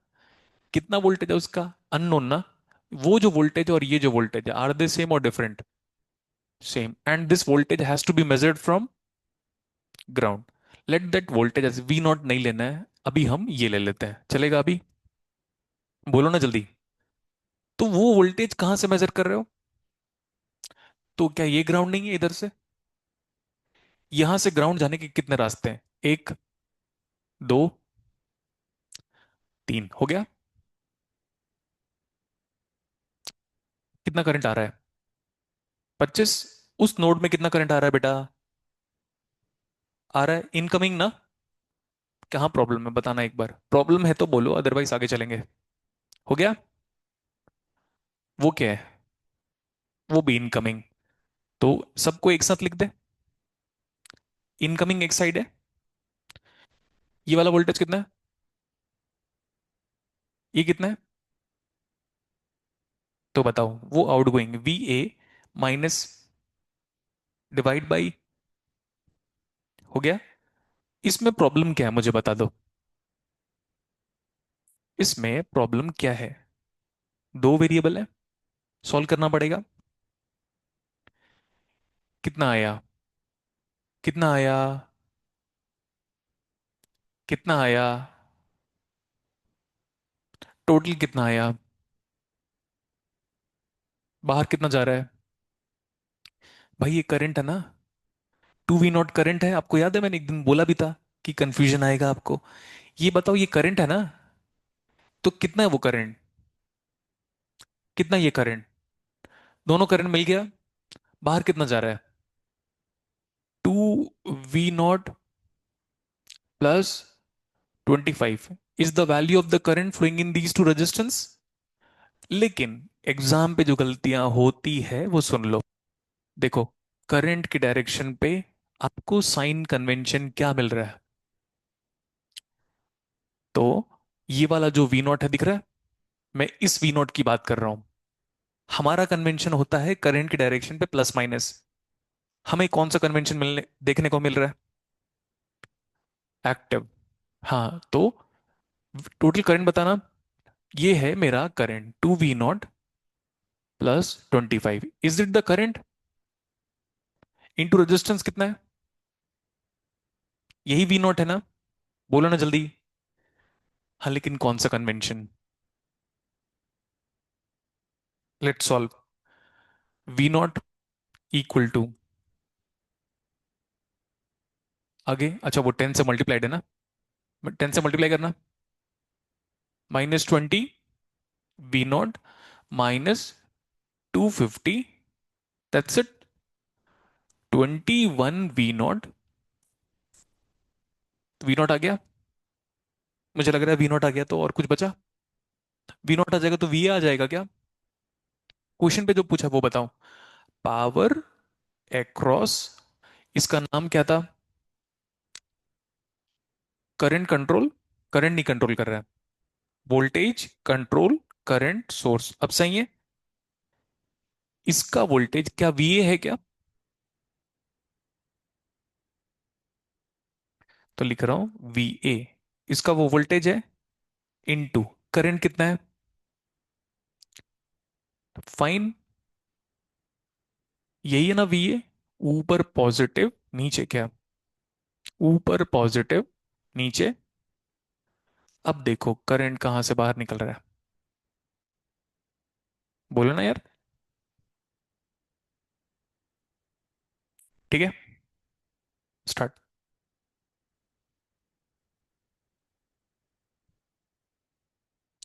कितना वोल्टेज है उसका, अननोन ना। वो जो वोल्टेज और ये जो वोल्टेज है, आर दे सेम और different? Same. And this voltage has to be measured from ground. Let that voltage as V0 नहीं लेना है अभी, हम ये ले लेते हैं, चलेगा अभी? बोलो ना जल्दी। तो वो वोल्टेज कहां से मेजर कर रहे हो? तो क्या ये ग्राउंड नहीं है इधर से? यहां से ग्राउंड जाने के कितने रास्ते हैं? एक, दो, तीन, हो गया। कितना करंट आ रहा है? 25। उस नोड में कितना करंट आ रहा है बेटा? आ रहा है इनकमिंग ना। कहाँ प्रॉब्लम है बताना एक बार, प्रॉब्लम है तो बोलो, अदरवाइज आगे चलेंगे। हो गया। वो क्या है? वो भी इनकमिंग। तो सबको एक साथ लिख दे। इनकमिंग एक साइड है। ये वाला वोल्टेज कितना है? ये कितना है? तो बताओ। वो outgoing VA minus divide by, हो गया। इसमें प्रॉब्लम क्या है मुझे बता दो। इसमें प्रॉब्लम क्या है? दो वेरिएबल है, सॉल्व करना पड़ेगा। कितना आया? कितना आया? कितना आया? टोटल कितना आया? बाहर कितना जा रहा है? भाई ये करंट है ना, 2v0 करंट है। आपको याद है मैंने एक दिन बोला भी था कि कंफ्यूजन आएगा आपको। ये बताओ, ये करंट है ना, तो कितना है वो करंट? कितना ये करंट? दोनों करंट मिल गया। बाहर कितना जा रहा है? 2v0 प्लस 25 is the value of the current flowing in these two resistance. लेकिन एग्जाम पे जो गलतियां होती है वो सुन लो। देखो, करंट की डायरेक्शन पे आपको साइन कन्वेंशन क्या मिल रहा है? तो ये वाला जो वी नॉट है दिख रहा है, मैं इस वी नॉट की बात कर रहा हूं। हमारा कन्वेंशन होता है करंट की डायरेक्शन पे प्लस माइनस। हमें कौन सा कन्वेंशन मिलने देखने को मिल रहा है? एक्टिव। हाँ, तो टोटल करंट बताना। ये है मेरा करंट 2v0 प्लस 25, is it the current? Into resistance कितना है? यही वी नॉट है ना? बोलो ना जल्दी। हाँ, लेकिन कौन सा convention? Let solve. V naught equal to, आगे अच्छा वो 10 से मल्टीप्लाइड है ना, 10 से मल्टीप्लाई करना, -20 V not minus 250, that's it. 21 V not, V not आ गया। मुझे लग रहा है वी नॉट आ गया तो और कुछ बचा? वी नॉट आ जाएगा तो वी आ जाएगा क्या? क्वेश्चन पे जो पूछा वो बताओ। पावर एक्रॉस, इसका नाम क्या था? Current control. करंट नहीं कंट्रोल कर रहा है, वोल्टेज कंट्रोल करंट सोर्स। अब सही है। इसका वोल्टेज क्या वीए है क्या? तो लिख रहा हूं वीए, इसका वो वोल्टेज है, इनटू करंट कितना है? फाइन, यही है ना वीए। ऊपर पॉजिटिव, नीचे क्या? ऊपर पॉजिटिव, नीचे। अब देखो करंट कहां से बाहर निकल रहा है, बोलो ना यार। ठीक है, स्टार्ट।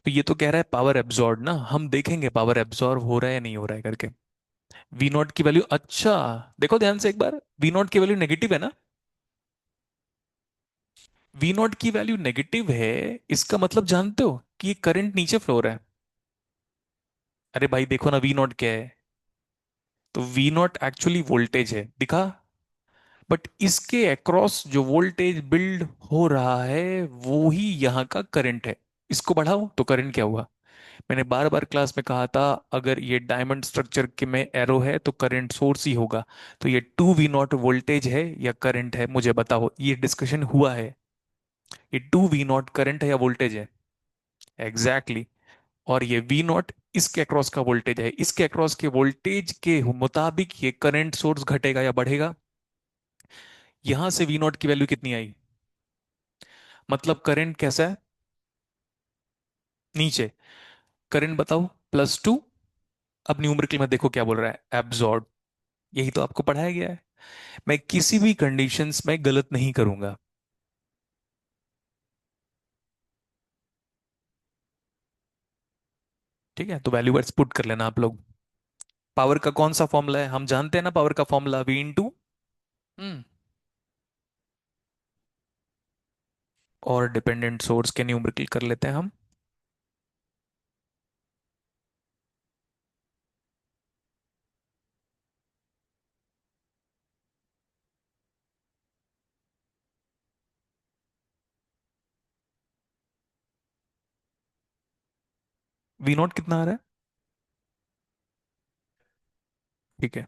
तो ये तो कह रहा है पावर एब्जॉर्ब ना, हम देखेंगे पावर एब्जॉर्ब हो रहा है या नहीं हो रहा है करके। वी नॉट की वैल्यू, अच्छा देखो ध्यान से एक बार, वी नॉट की वैल्यू नेगेटिव है ना। वी नॉट की वैल्यू नेगेटिव है, इसका मतलब जानते हो कि ये करंट नीचे फ्लो हो रहा है। अरे भाई देखो ना वी नॉट क्या है, तो वी नॉट एक्चुअली वोल्टेज है, दिखा। बट इसके अक्रॉस जो वोल्टेज बिल्ड हो रहा है वो ही यहाँ का करंट है। इसको बढ़ाओ तो करंट क्या हुआ? मैंने बार बार क्लास में कहा था, अगर ये डायमंड स्ट्रक्चर के में एरो है तो करंट सोर्स ही होगा। तो ये 2v0 वोल्टेज है या करंट है, मुझे बताओ। ये डिस्कशन हुआ है, ये 2v0 करंट है या वोल्टेज है? Exactly exactly. और ये v0 इसके अक्रॉस का वोल्टेज है, इसके अक्रॉस के वोल्टेज के मुताबिक ये करंट सोर्स घटेगा या बढ़ेगा। यहां से v0 की वैल्यू कितनी आई? मतलब करंट कैसा है? नीचे। करंट बताओ, +2। अब न्यूमेरिकल में देखो क्या बोल रहा है, एब्जॉर्ब। यही तो आपको पढ़ाया गया है। मैं किसी भी कंडीशंस में गलत नहीं करूंगा। ठीक है, तो वैल्यू वर्ड्स पुट कर लेना आप लोग। पावर का कौन सा फॉर्मूला है, हम जानते हैं ना, पावर का फॉर्मूला V इंटू। हम्म और डिपेंडेंट सोर्स के न्यूमेरिकल कर लेते हैं हम। वी नॉट कितना आ रहा है? ठीक है,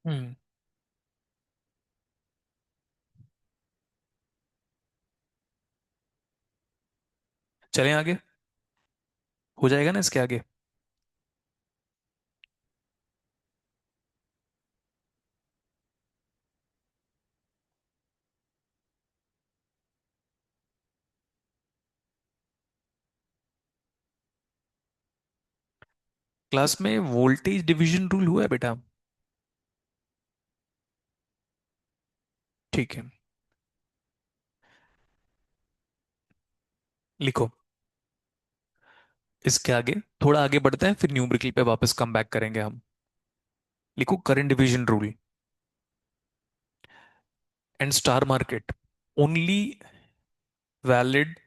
हम्म। चलें आगे, हो जाएगा ना इसके आगे। क्लास में वोल्टेज डिवीजन रूल हुआ है बेटा? ठीक है, लिखो। इसके आगे थोड़ा आगे बढ़ते हैं, फिर न्यूमेरिकल पे वापस कम बैक करेंगे हम। लिखो current division rule and star mark it only valid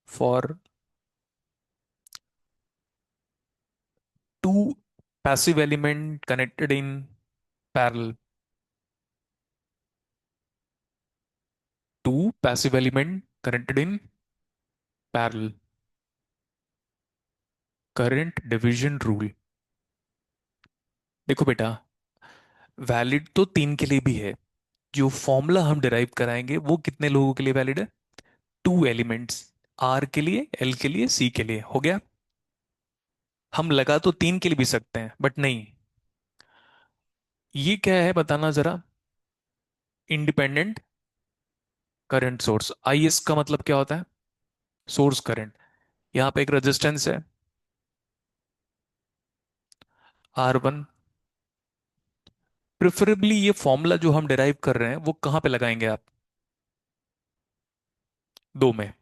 for two passive element connected in parallel. Two passive element connected in parallel. Current division rule। देखो बेटा, वैलिड तो तीन के लिए भी है। जो फॉर्मूला हम डिराइव कराएंगे वो कितने लोगों के लिए वैलिड है? टू एलिमेंट्स, आर के लिए, एल के लिए, सी के लिए। हो गया। हम लगा तो तीन के लिए भी सकते हैं, बट नहीं। ये क्या है बताना जरा। Independent current source, I S का मतलब क्या होता है? Source current. यहां पे एक रेजिस्टेंस है R1। प्रिफरेबली ये फॉर्मूला जो हम डिराइव कर रहे हैं वो कहां पे लगाएंगे आप? दो में।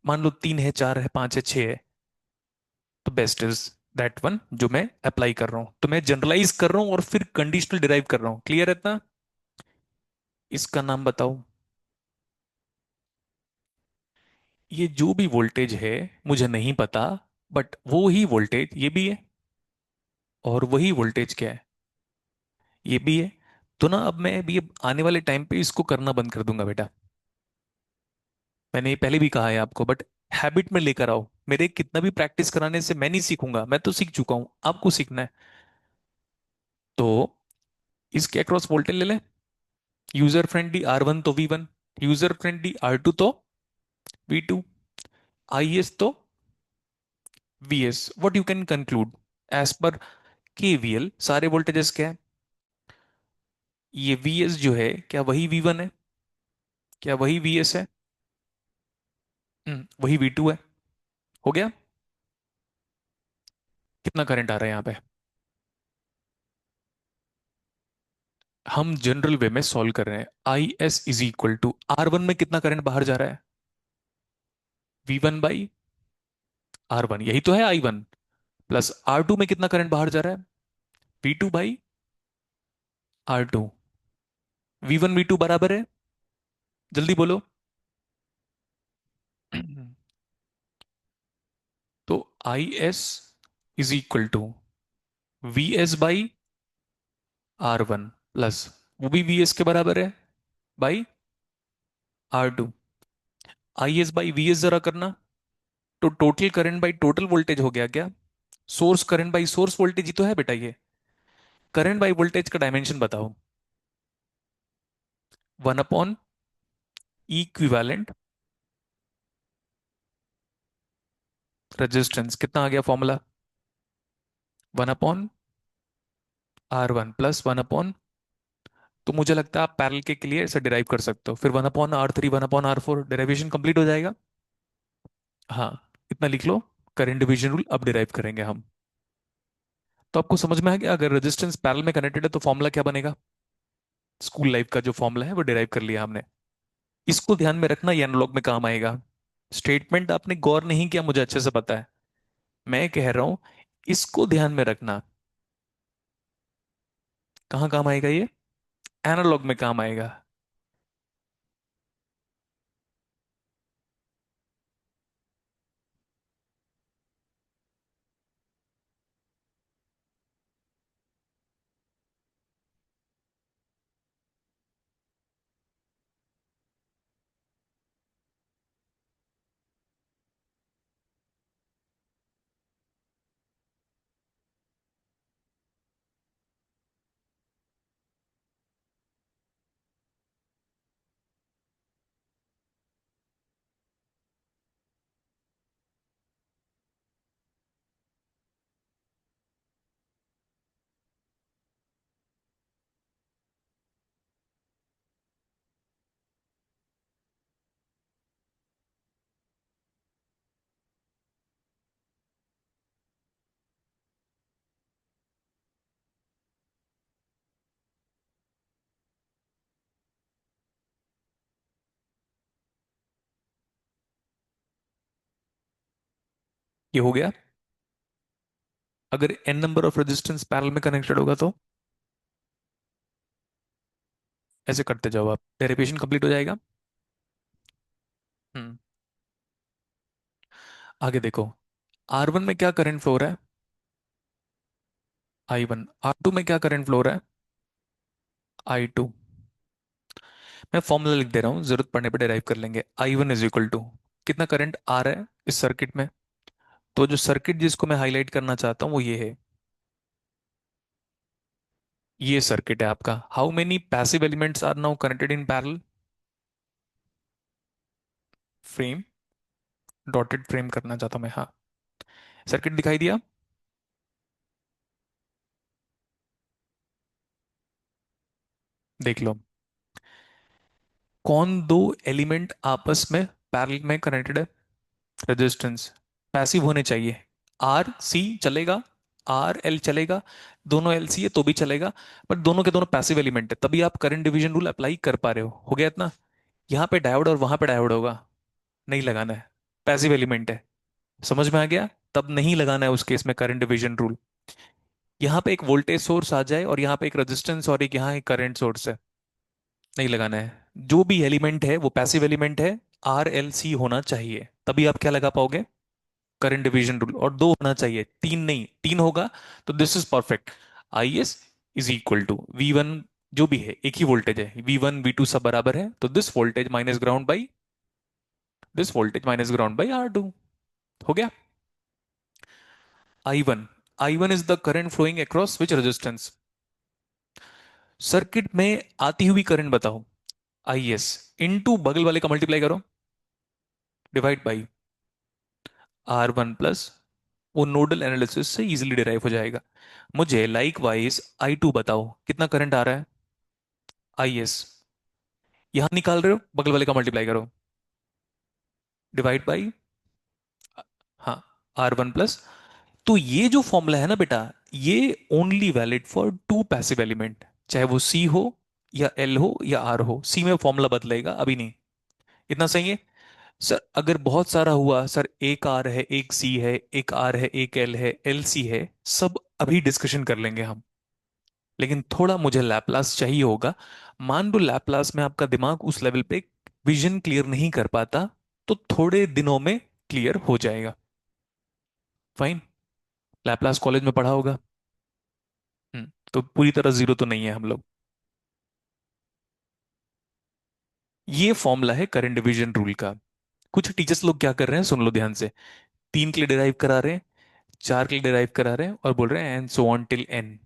मान लो तीन है, चार है, पांच है, छह है, तो बेस्ट इज दैट वन जो मैं अप्लाई कर रहा हूं। तो मैं जनरलाइज कर रहा हूं और फिर कंडीशनल डिराइव कर रहा हूं। क्लियर है इतना? इसका नाम बताओ। ये जो भी वोल्टेज है मुझे नहीं पता, बट वो ही वोल्टेज ये भी है, और वही वोल्टेज क्या है? ये भी है। तो ना अब मैं भी आने वाले टाइम पे इसको करना बंद कर दूंगा बेटा। मैंने ये पहले भी कहा है आपको, बट हैबिट में लेकर आओ। मेरे कितना भी प्रैक्टिस कराने से मैं नहीं सीखूंगा, मैं तो सीख चुका हूं, आपको सीखना है। तो इसके अक्रॉस वोल्टेज ले लें। यूजर फ्रेंडली R1 तो V1, यूजर फ्रेंडली R2 तो V2, IS तो VS। What you can conclude as पर KVL? सारे वोल्टेजेस क्या है? ये VS जो है क्या वही V1 है? क्या वही VS है? वही V2 है। हो गया। कितना करंट आ रहा है यहाँ पे? हम जनरल वे में सॉल्व कर रहे हैं। IS is equal to R1 में कितना करंट बाहर जा रहा है? V1 बाई R1, यही तो है I1। प्लस R2 में कितना करंट बाहर जा रहा है? V2 by R2। V1 V2 बराबर है, जल्दी बोलो। तो IS is equal to VS by R1 plus, वो भी VS के बराबर है, by R2। IS by VS जरा करना। तो total current by total voltage हो गया क्या? Source current by source voltage ही तो है बेटा ये। करंट बाई वोल्टेज का डायमेंशन बताओ। One upon equivalent resistance. कितना आ गया formula? One upon R1 plus one upon, तो मुझे लगता है आप पैरेलल के लिए ऐसे डिराइव कर सकते हो। फिर one upon R3, one upon R4, derivation complete हो जाएगा। हाँ, इतना लिख लो। करंट डिवीजन रूल अब डिराइव करेंगे हम। तो आपको समझ में आ गया, अगर रेजिस्टेंस पैरेलल में कनेक्टेड है तो फॉर्मूला क्या बनेगा? स्कूल लाइफ का जो फॉर्मूला है वो डिराइव कर लिया हमने। इसको ध्यान में रखना, ये एनालॉग में काम आएगा। स्टेटमेंट आपने गौर नहीं किया, मुझे अच्छे से पता है। मैं कह रहा हूं इसको ध्यान में रखना। कहाँ काम आएगा ये? एनालॉग में काम आएगा। ये हो गया। अगर n number of resistance parallel में कनेक्टेड होगा तो ऐसे करते जाओ, आप डेरिवेशन कंप्लीट हो जाएगा। हम्म। आगे देखो, R1 में क्या करंट फ्लो हो रहा है? I1। R2 में क्या करंट फ्लो हो रहा है? I2। मैं फॉर्मूला लिख दे रहा हूँ, जरूरत पड़ने पर डेराइव कर लेंगे। I1 इज इक्वल टू, कितना करंट आ रहा है इस सर्किट में? तो जो सर्किट जिसको मैं हाईलाइट करना चाहता हूँ वो ये है। ये सर्किट है आपका। How many passive elements are now connected in parallel? Frame, dotted frame करना चाहता हूं मैं, हाँ। सर्किट दिखाई दिया? देख लो, कौन दो एलिमेंट आपस में पैरेलल में कनेक्टेड है? रेजिस्टेंस। पैसिव होने चाहिए। आर सी चलेगा, आर एल चलेगा, दोनों एल सी है तो भी चलेगा, पर दोनों के दोनों पैसिव एलिमेंट है, तभी आप करंट डिवीजन रूल अप्लाई कर पा रहे हो गया इतना? यहाँ पे डायोड और वहां पे डायोड होगा, नहीं लगाना है, पैसिव एलिमेंट है। समझ में आ गया? तब नहीं लगाना है उस केस में करंट डिवीजन रूल। यहाँ पे एक वोल्टेज सोर्स आ जाए और यहाँ पे एक रेजिस्टेंस और एक यहाँ एक करंट सोर्स है, नहीं लगाना है। जो भी एलिमेंट है वो पैसिव एलिमेंट है, आर एल सी होना चाहिए, तभी आप क्या लगा पाओगे? Current division rule. और दो होना चाहिए, तीन नहीं। तीन होगा तो this is perfect. I S is equal to V one, जो भी है एक ही वोल्टेज है, वी वन वी टू सब बराबर है, तो this voltage minus ground by this voltage minus ground by R two. हो गया। I one, I one is the current flowing across which resistance? Circuit में आती हुई करंट बताओ। आई एस इंटू बगल वाले का मल्टीप्लाई करो, divide by R one plus, वो नोडल एनालिसिस से इजीली डिराइव हो जाएगा। मुझे लाइक वाइज आई टू बताओ, कितना करंट आ रहा है? आई एस, यहां निकाल रहे हो, बगल वाले का मल्टीप्लाई करो, डिवाइड बाई, हाँ, आर वन प्लस। तो ये जो फॉर्मूला है ना बेटा, ये only valid for two passive element, चाहे वो सी हो या एल हो या आर हो। सी में फॉर्मूला बदलेगा, अभी नहीं। इतना सही है? सर अगर बहुत सारा हुआ, सर एक आर है, एक सी है, एक आर है, एक एल है, एल सी है, सब अभी डिस्कशन कर लेंगे हम। लेकिन थोड़ा मुझे लैपलास चाहिए होगा। मान लो लैपलास में आपका दिमाग उस लेवल पे विजन क्लियर नहीं कर पाता, तो थोड़े दिनों में क्लियर हो जाएगा। फाइन। लैपलास कॉलेज में पढ़ा होगा। तो पूरी तरह जीरो तो नहीं है हम लोग। ये फॉर्मूला है करंट डिवीजन रूल का। कुछ टीचर्स लोग क्या कर रहे हैं, सुन लो ध्यान से। तीन के लिए डिराइव करा रहे हैं, चार के लिए डिराइव करा रहे हैं, और बोल रहे हैं and so on till n.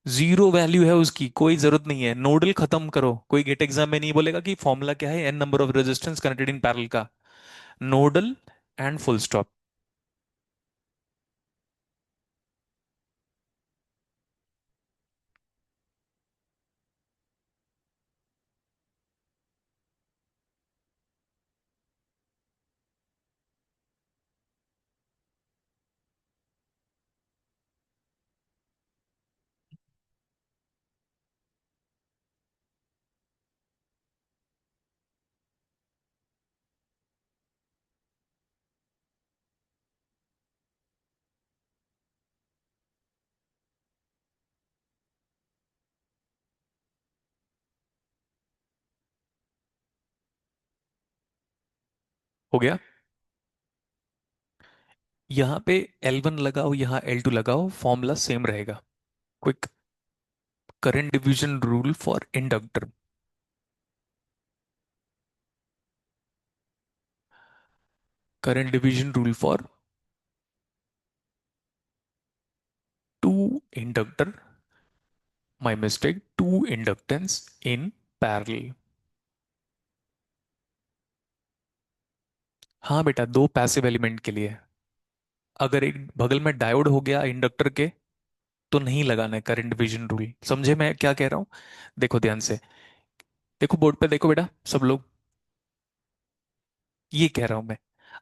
Zero value है उसकी, कोई जरूरत नहीं है। नोडल खत्म करो, कोई गेट एग्जाम में नहीं बोलेगा कि फॉर्मूला क्या है N number of resistance connected in parallel का। Nodal and full stop. हो गया। यहाँ पे L1 लगाओ, यहाँ L2 लगाओ, फॉर्मूला सेम रहेगा। Quick, current division rule for inductor. Current division rule for two inductor, my mistake, two inductance in parallel. हाँ बेटा, दो पैसिव एलिमेंट के लिए। अगर एक बगल में डायोड हो गया इंडक्टर के, तो नहीं लगाना है करंट डिवीजन रूल। समझे मैं क्या कह रहा हूं? देखो ध्यान से, देखो बोर्ड पे देखो बेटा सब लोग, ये कह रहा हूं मैं।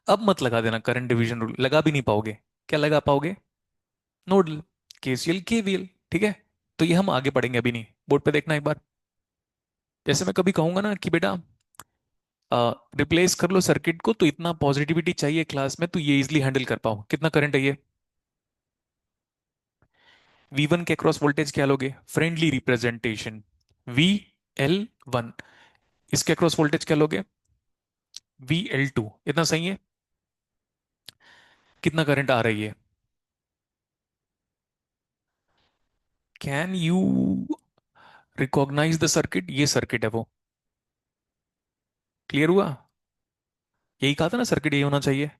अब मत लगा देना करंट डिवीजन रूल, लगा भी नहीं पाओगे। क्या लगा पाओगे? नोडल, केसीएल, केवीएल, ठीक है। तो ये हम आगे पढ़ेंगे, अभी नहीं। बोर्ड पे देखना एक बार। जैसे मैं कभी कहूंगा ना कि बेटा रिप्लेस कर लो सर्किट को, तो इतना पॉजिटिविटी चाहिए क्लास में तो ये इजिली हैंडल कर पाओ। कितना करंट है ये? V1 के अक्रॉस वोल्टेज क्या लोगे? Friendly representation, VL1। इसके अक्रॉस वोल्टेज क्या लोगे? VL2। इतना सही है? कितना करंट आ रही है? Can you recognize the circuit? ये सर्किट है वो। क्लियर हुआ? यही कहा था ना, सर्किट यही होना चाहिए।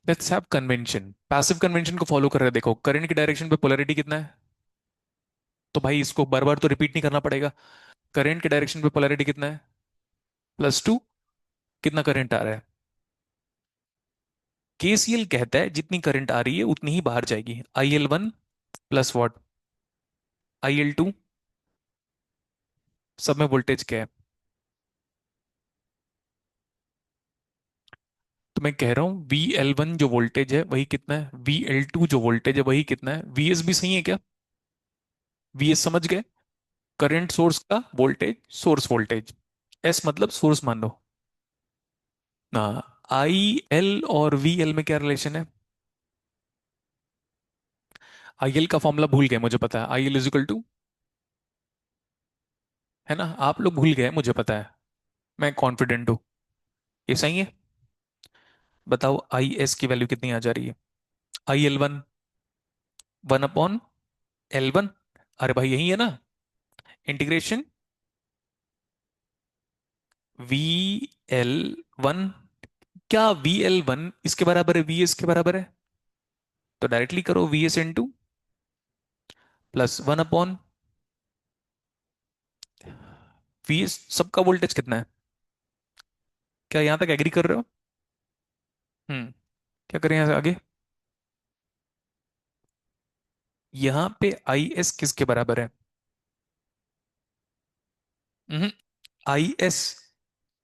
Let's have convention, passive convention को फॉलो कर रहे हैं। देखो करंट की डायरेक्शन पे पोलैरिटी कितना है, तो भाई इसको बार बार तो रिपीट नहीं करना पड़ेगा। करंट के डायरेक्शन पे पोलैरिटी कितना है? +2। कितना करंट आ रहा है? केसीएल कहता है जितनी करंट आ रही है उतनी ही बाहर जाएगी। IL1 plus what? IL2। सब में वोल्टेज क्या है? तो मैं कह रहा हूं VL1 जो वोल्टेज है वही कितना है, VL2 जो वोल्टेज है वही कितना है, VS भी सही है क्या? VS समझ गए? करंट सोर्स का वोल्टेज, सोर्स वोल्टेज। S मतलब सोर्स मान लो ना। IL और VL में क्या रिलेशन है? IL का फॉर्मूला भूल गए मुझे पता है, IL इज इक्वल टू, है ना? आप लोग भूल गए मुझे पता है, मैं कॉन्फिडेंट हूं। ये सही है? बताओ IS की वैल्यू कितनी आ जा रही है? IL1 1/L1। अरे भाई यही है ना, इंटीग्रेशन VL1। क्या VL1 इसके बराबर है VS के बराबर है? तो डायरेक्टली करो, VS + 1/VS। सबका वोल्टेज कितना है? क्या यहां तक एग्री कर रहे हो? हम्म। क्या करें यहाँ से आगे? यहां पे IS किसके बराबर है? IS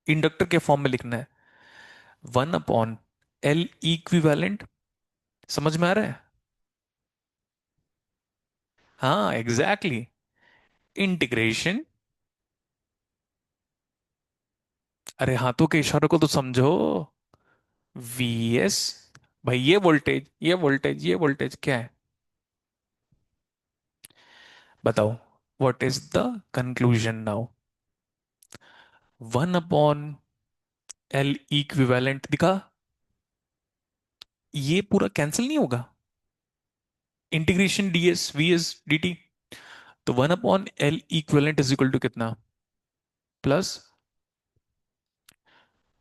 इंडक्टर के फॉर्म में लिखना है, 1/L इक्विवेलेंट। समझ में आ रहा है? हाँ एग्जैक्टली, इंटीग्रेशन। अरे हाथों के इशारों को तो समझो। VS, भाई ये वोल्टेज, ये वोल्टेज, ये वोल्टेज क्या है? बताओ, what is the conclusion now? 1/L equivalent दिखा? ये पूरा कैंसिल नहीं होगा, इंटीग्रेशन DS VS dt। तो 1/L equivalent is equal to कितना? प्लस,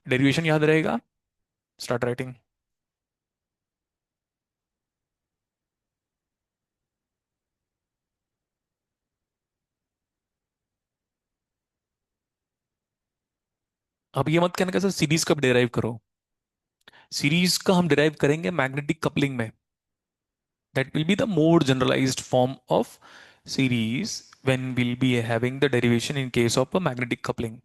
डेरिवेशन याद रहेगा, स्टार्ट राइटिंग। अब ये मत कहना कैसे सीरीज कब डिराइव करो। सीरीज का हम डिराइव करेंगे मैग्नेटिक कपलिंग में। That will be the more generalized form of series when we'll be having the derivation in case of a magnetic coupling.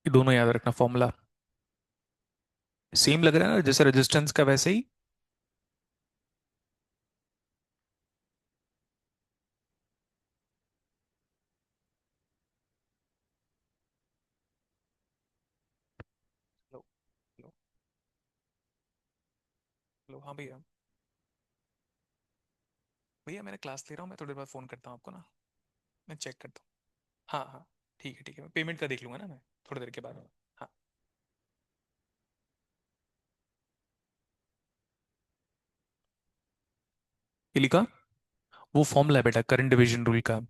ये दोनों याद रखना फॉर्मूला। सेम लग रहा है ना जैसे रेजिस्टेंस का, वैसे ही। लो लो लो, हाँ भैया। भैया मैंने क्लास ले रहा हूँ, मैं थोड़ी देर बाद फ़ोन करता हूँ आपको ना। मैं चेक करता हूँ। हाँ हाँ, ठीक है ठीक है, मैं पेमेंट का देख लूंगा ना मैं, थोड़ी देर के बाद। हाँ। ये लिखा, वो फॉर्मूला है बेटा करंट डिवीजन रूल का।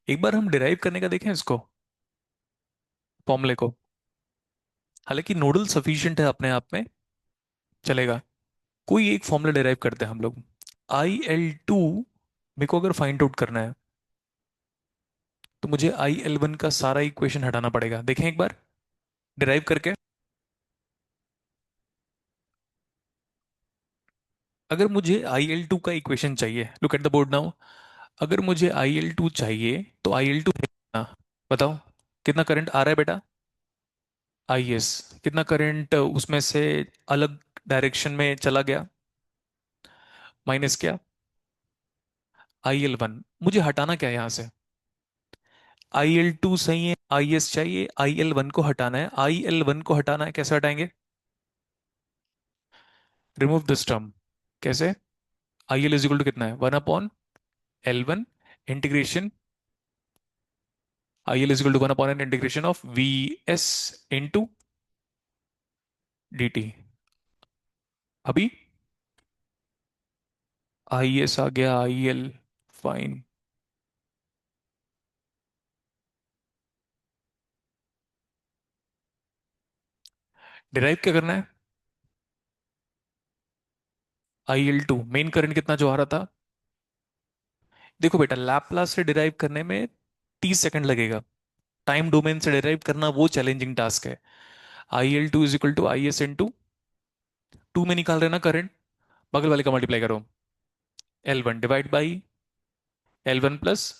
एक बार हम डिराइव करने का देखें इसको, फॉर्मूले को। हालांकि नोडल सफिशिएंट है अपने आप में, चलेगा। कोई एक फॉर्मूला डिराइव करते हैं हम लोग। IL2 मेरे को अगर फाइंड आउट करना है, तो मुझे IL1 का सारा इक्वेशन हटाना पड़ेगा। देखें एक बार डिराइव करके। अगर मुझे IL2 का इक्वेशन चाहिए, look at the board now. अगर मुझे IL2 चाहिए, तो IL2 है कितना, बताओ। कितना करंट आ रहा है बेटा? IS। कितना करंट उसमें से अलग डायरेक्शन में चला गया, माइनस क्या? IL1। मुझे हटाना क्या है यहाँ से? IL2 सही है, IS चाहिए, IL1 को हटाना है। IL1 को हटाना है, कैसे हटाएंगे? Remove this term. कैसे? IL इज इक्वल टू कितना है, 1/L1 integration. IL is equal to 1/n integration of VS into DT। अभी IS आ गया, IL, फाइन। डिराइव क्या करना है? IL2 मेन करंट कितना जो आ रहा था। देखो बेटा, लैपलास से डिराइव करने में 30 सेकंड लगेगा। टाइम डोमेन से डिराइव करना वो चैलेंजिंग टास्क है। IL2 is equal to IS into, two में निकाल रहे ना करंट, बगल वाले का मल्टीप्लाई करो। L1 divide by L1 plus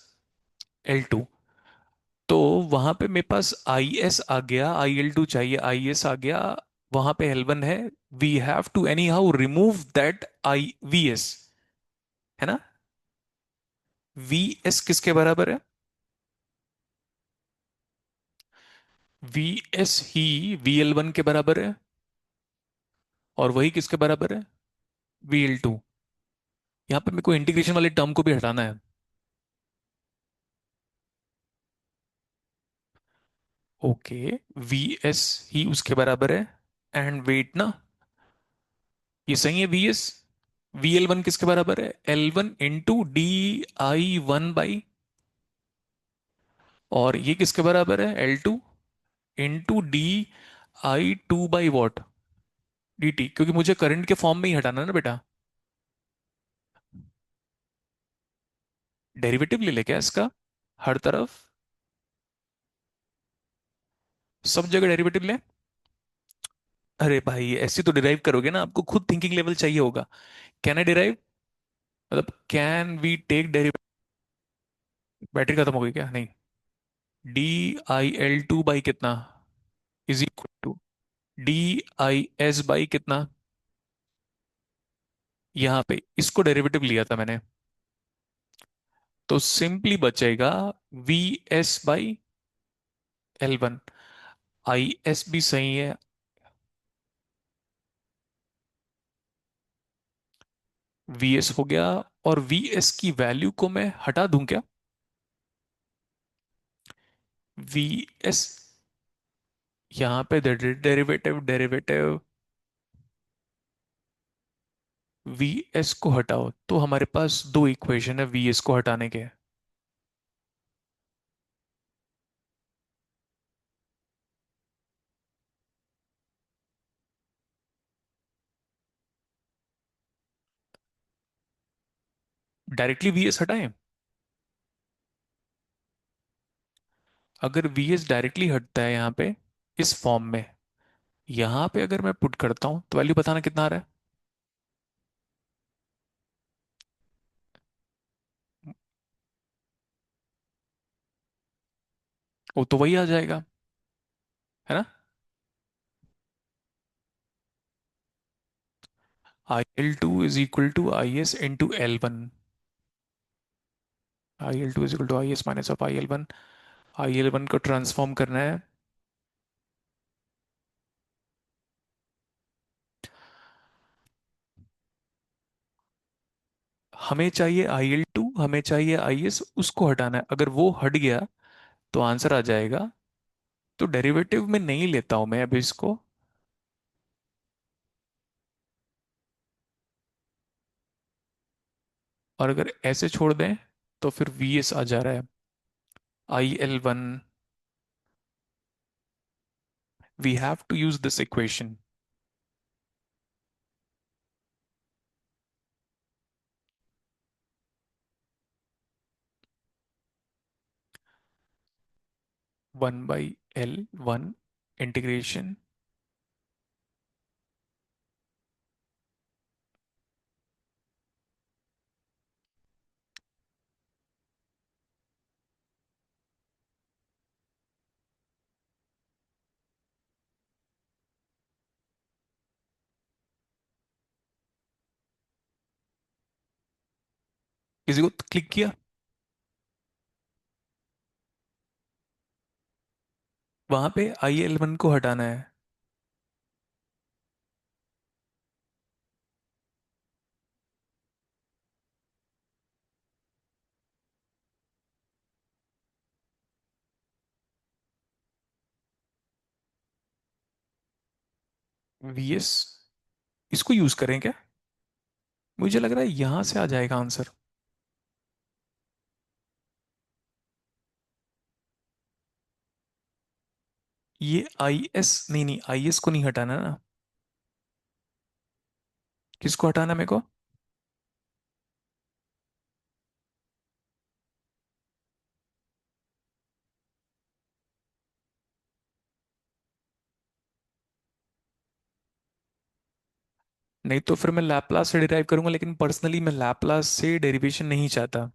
L2। तो वहां पे मेरे पास IS आ गया, IL2 चाहिए, IS आ गया, वहां पे L1 है। We have to anyhow remove that I VS, है ना। VS किसके बराबर है? VS ही VL1 के बराबर है, और वही किसके बराबर है? VL2। यहाँ पे मेरे को इंटीग्रेशन वाले टर्म को भी हटाना है। ओके, VS ही उसके बराबर है। एंड वेट ना, ये सही है VS। VL1 किसके बराबर है? L1 इंटू DI1 बाई, और ये किसके बराबर है? L2 into DI2 by what, DT। क्योंकि मुझे करंट के फॉर्म में ही हटाना है ना बेटा। डेरिवेटिव ले ले क्या इसका, हर तरफ, सब जगह डेरिवेटिव ले। अरे भाई ऐसे तो डिराइव करोगे ना, आपको खुद थिंकिंग लेवल चाहिए होगा। कैन आई डिराइव, मतलब can we take derivative. Battery खत्म हो गई क्या? नहीं। DIL2 बाई कितना is equal to DIS by कितना। यहां पे इसको डेरिवेटिव लिया था मैंने, तो सिंपली बचेगा VS/L1। IS भी सही है, VS हो गया। और VS की वैल्यू को मैं हटा दूं क्या? VS, यहां पे डेरिवेटिव डेरिवेटिव, VS को हटाओ तो हमारे पास दो इक्वेशन है VS को हटाने के। डायरेक्टली VS हटाएं। अगर VS डायरेक्टली हटता है यहाँ पे, इस फॉर्म में, यहाँ पे अगर मैं पुट करता हूँ तो वैल्यू बताना कितना आ रहा है। वो तो वही आ जाएगा, है ना। IL2 is equal to IS into L1। IL2 is equal to IS minus of IL1। IL1 को ट्रांसफॉर्म करना है। हमें चाहिए IL2, हमें चाहिए IS, उसको हटाना है। अगर वो हट गया तो आंसर आ जाएगा। तो डेरिवेटिव में नहीं लेता हूं मैं अभी इसको। और अगर ऐसे छोड़ दें तो फिर VS आ जा रहा है। IL1, we have to use this equation. 1/L1 integration किसी को क्लिक किया। वहां पे IL1 को हटाना है। VS, इसको यूज करें क्या? मुझे लग रहा है यहां से आ जाएगा आंसर। ये IS, नहीं नहीं, IS को नहीं हटाना ना। किसको हटाना है मेरे को? नहीं तो फिर मैं लैपलास से डिराइव करूंगा, लेकिन पर्सनली मैं लैपलास से डेरिवेशन नहीं चाहता।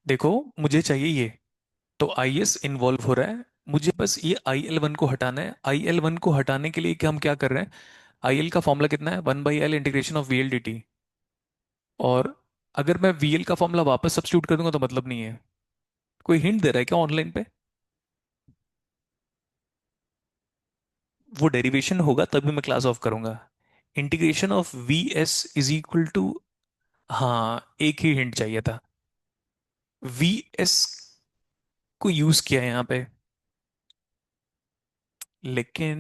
देखो, मुझे चाहिए ये। तो IS इन्वॉल्व हो रहा है। मुझे बस ये IL1 को हटाना है। IL1 को हटाने के लिए कि हम क्या कर रहे हैं, IL का फॉर्मूला कितना है? 1/L integration of VL dt। और अगर मैं VL का फॉर्मूला वापस सब्स्टिट्यूट कर दूंगा तो मतलब नहीं है। कोई हिंट दे रहा है क्या ऑनलाइन पे? वो डेरिवेशन होगा तभी मैं क्लास ऑफ करूंगा। Integration of VS is equal to, हाँ एक ही हिंट चाहिए था। VS को यूज किया है यहाँ पे। लेकिन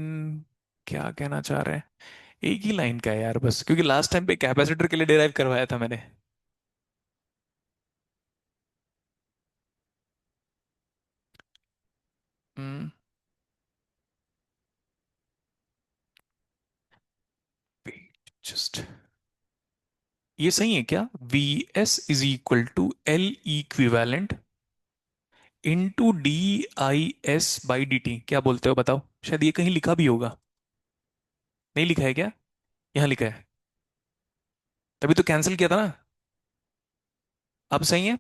क्या कहना चाह रहे हैं? एक ही लाइन का है यार बस, क्योंकि लास्ट टाइम पे कैपेसिटर के लिए डिराइव करवाया था मैंने। हम्म, जस्ट, ये सही है क्या? VS is equal to L equivalent into DIS/dt। क्या बोलते हो बताओ? शायद ये कहीं लिखा भी होगा। नहीं लिखा है क्या? यहाँ लिखा है। तभी तो कैंसिल किया था ना। अब सही है।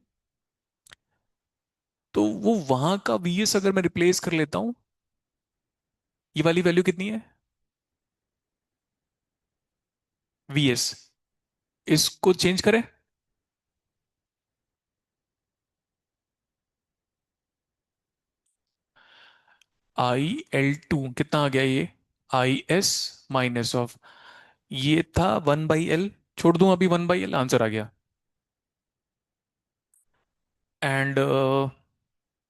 तो वो वहां का VS अगर मैं रिप्लेस कर लेता हूं, ये वाली वैल्यू कितनी है? VS, इसको चेंज करें। IL2 कितना आ गया ये? IS माइनस ऑफ, ये था 1/L। छोड़ दूं अभी 1/L, आंसर आ गया। एंड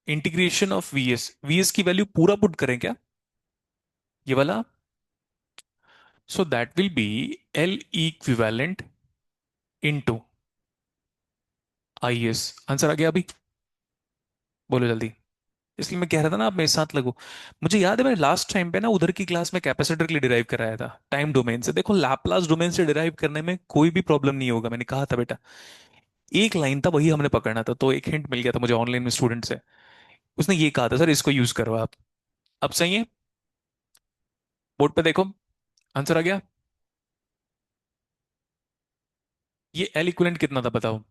इंटीग्रेशन ऑफ VS की वैल्यू पूरा पुट करें क्या? ये वाला। So that will be L equivalent into IS। Answer आ गया अभी? बोलो जल्दी। इसलिए मैं कह रहा था ना आप मेरे साथ लगो। मुझे याद है मैंने लास्ट टाइम पे ना उधर की क्लास में कैपेसिटर के लिए डिराइव कराया था टाइम डोमेन से। देखो लैपलास डोमेन से डिराइव करने में कोई भी प्रॉब्लम नहीं होगा, मैंने कहा था बेटा। एक लाइन था वही हमने पकड़ना था, तो एक हिंट मिल गया था मुझे ऑनलाइन में स्टूडेंट से। उसने ये कहा था सर इसको यूज करो आप। अब सही है। बोर्ड पे देखो, आंसर आ गया। ये L इक्विवेलेंट कितना था बताओ?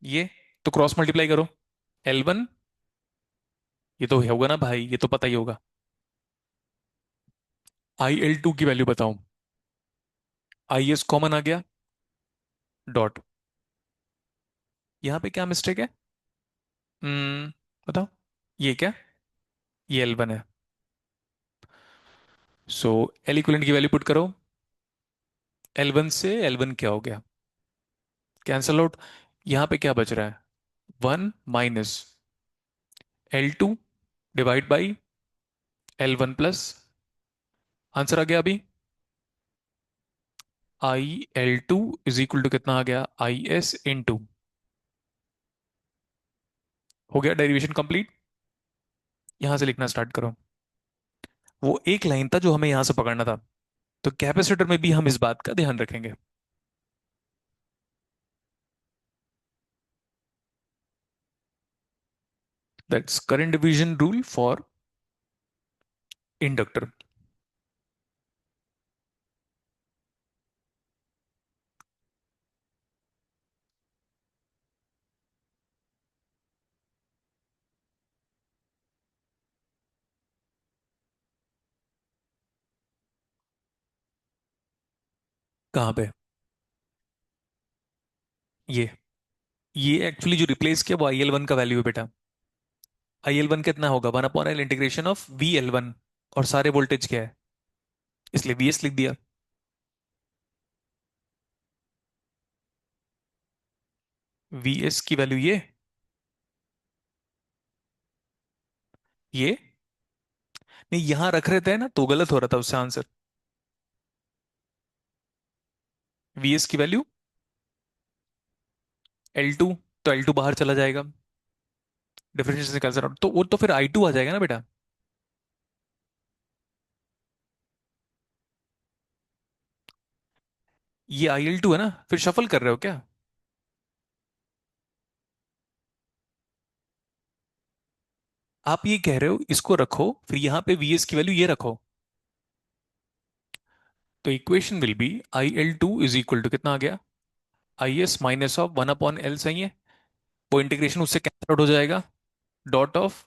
ये तो क्रॉस मल्टीप्लाई करो। L1, ये तो होगा ना भाई, ये तो पता ही होगा। IL2 की वैल्यू बताओ। IS कॉमन आ गया, डॉट। यहाँ पे क्या मिस्टेक है? हम्म बताओ। ये क्या? ये L1 है। सो L इक्वलेंट की वैल्यू पुट करो। L1 से L1 क्या हो गया? Cancel out. यहाँ पे क्या बच रहा है? 1 - L2 divide by L1 plus. Answer आ गया अभी। IL2 इज इक्वल टू कितना आ गया? IS × हो गया डेरिवेशन कंप्लीट। यहां से लिखना स्टार्ट करो। वो एक लाइन था जो हमें यहां से पकड़ना था। तो कैपेसिटर में भी हम इस बात का ध्यान रखेंगे। That's current division rule for inductor. कहाँ पे? ये ये एक्चुअली जो रिप्लेस किया वो IL1 का वैल्यू है बेटा। IL1 कितना होगा? 1/L integration of VL1। और सारे वोल्टेज क्या है, इसलिए VS लिख दिया। VS की वैल्यू ये नहीं, यहां रख रहे थे ना तो गलत हो रहा था उससे आंसर। VS की वैल्यू L2, तो L2 बाहर चला जाएगा, डिफरेंशियल से कैंसिल आउट, तो वो तो फिर I2 आ जाएगा ना बेटा। ये IL2 है ना, फिर शफल कर रहे हो क्या? आप ये कह रहे हो इसको रखो, फिर यहां पे VS की वैल्यू ये रखो। तो equation will be IL2 is equal to कितना आ गया? IS माइनस ऑफ 1/L, सही है। वो इंटीग्रेशन उससे कैंसिल आउट हो जाएगा, डॉट ऑफ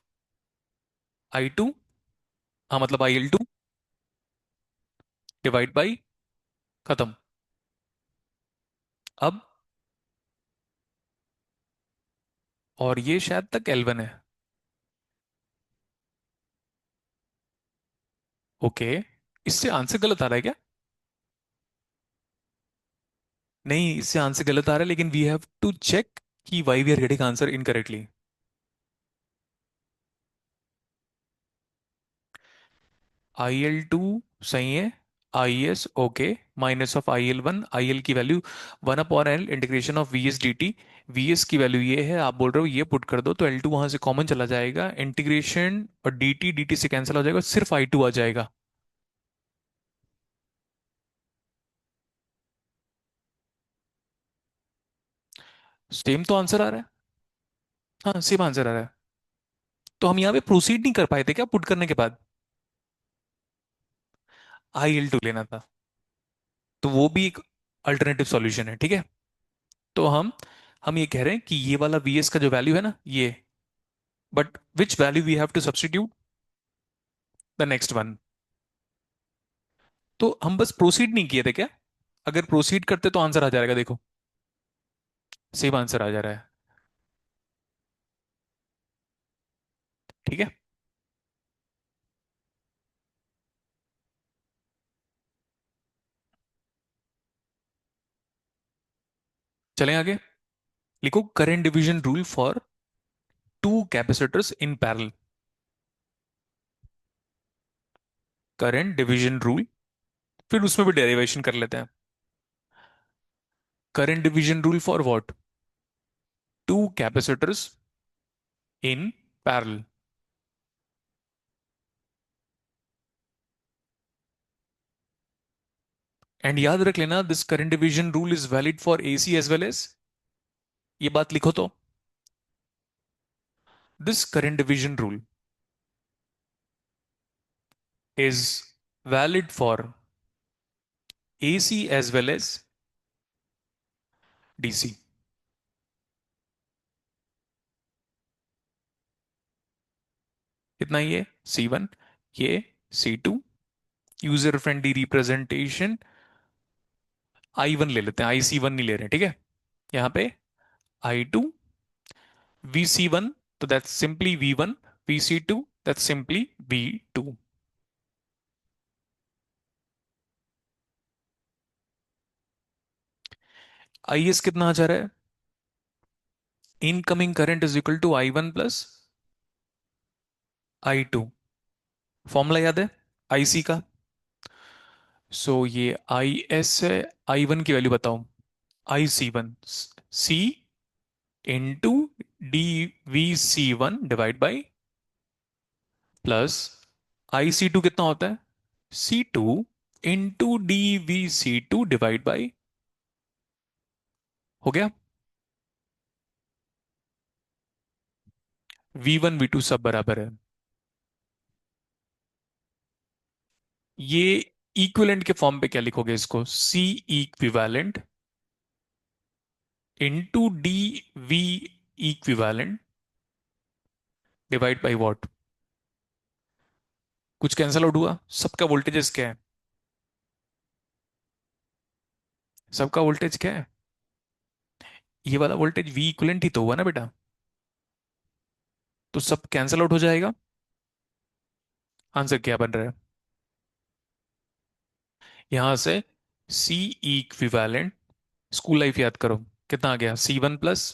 I2, हाँ मतलब IL2 डिवाइड बाई, खत्म। अब और ये शायद तक L1 है। ओके, इससे आंसर गलत आ रहा है क्या? नहीं, इससे आंसर गलत आ रहा है, लेकिन वी हैव टू चेक कि why we are getting answer incorrectly. IL2 सही है। IS okay, minus of IL1, IL की value 1/L integration of VS dt। VS की वैल्यू ये है, आप बोल रहे हो ये पुट कर दो, तो L2 वहां से कॉमन चला जाएगा, इंटीग्रेशन और dt से कैंसिल हो जाएगा, सिर्फ I2 आ जाएगा। सेम तो आंसर आ रहा है। हाँ सेम आंसर आ रहा है। तो हम यहाँ पे प्रोसीड नहीं कर पाए थे क्या पुट करने के बाद? IL2 लेना था, तो वो भी एक अल्टरनेटिव सॉल्यूशन है, ठीक है। तो हम ये कह रहे हैं कि ये वाला VS का जो वैल्यू है ना ये, but which value we have to substitute? The next one. तो हम बस प्रोसीड नहीं किए थे क्या? अगर प्रोसीड करते तो आंसर आ जाएगा, देखो सेम आंसर आ जा रहा है। ठीक है, चलें आगे। लिखो current division rule for two capacitors in parallel. Current division rule, फिर उसमें भी डेरिवेशन कर लेते हैं। Current division rule for what? Two capacitors in parallel. And याद रख लेना, this current division rule is valid for AC as well as, ये बात लिखो तो। This current division rule is valid for AC as well as DC। कितना ये C1, ये C2। User friendly representation I1 ले लेते हैं, IC1 नहीं ले रहे, ठीक है। यहाँ पे I2, VC1, तो that's simply V1, VC2 that's simply V2। IS कितना आ जा रहा है? Incoming current is equal to I1 plus I2। Formula याद है IC का? सो ये IS है, I1 की वैल्यू बताओ। IC1 C into DVC1 divide by plus IC2 कितना होता है? C2 into DVC2 divide by, हो गया। V1 V2 सब बराबर है। ये इक्विवेलेंट के फॉर्म पे क्या लिखोगे इसको? C equivalent into DV equivalent divide by what? कुछ कैंसल आउट हुआ? सबका वोल्टेजेस क्या है? सबका वोल्टेज क्या है? ये वाला वोल्टेज V इक्विवेलेंट ही तो हुआ ना बेटा, तो सब कैंसल आउट हो जाएगा। आंसर क्या बन रहा है? यहां से C इक्विवेलेंट, स्कूल लाइफ याद करो, कितना आ गया? C1 plus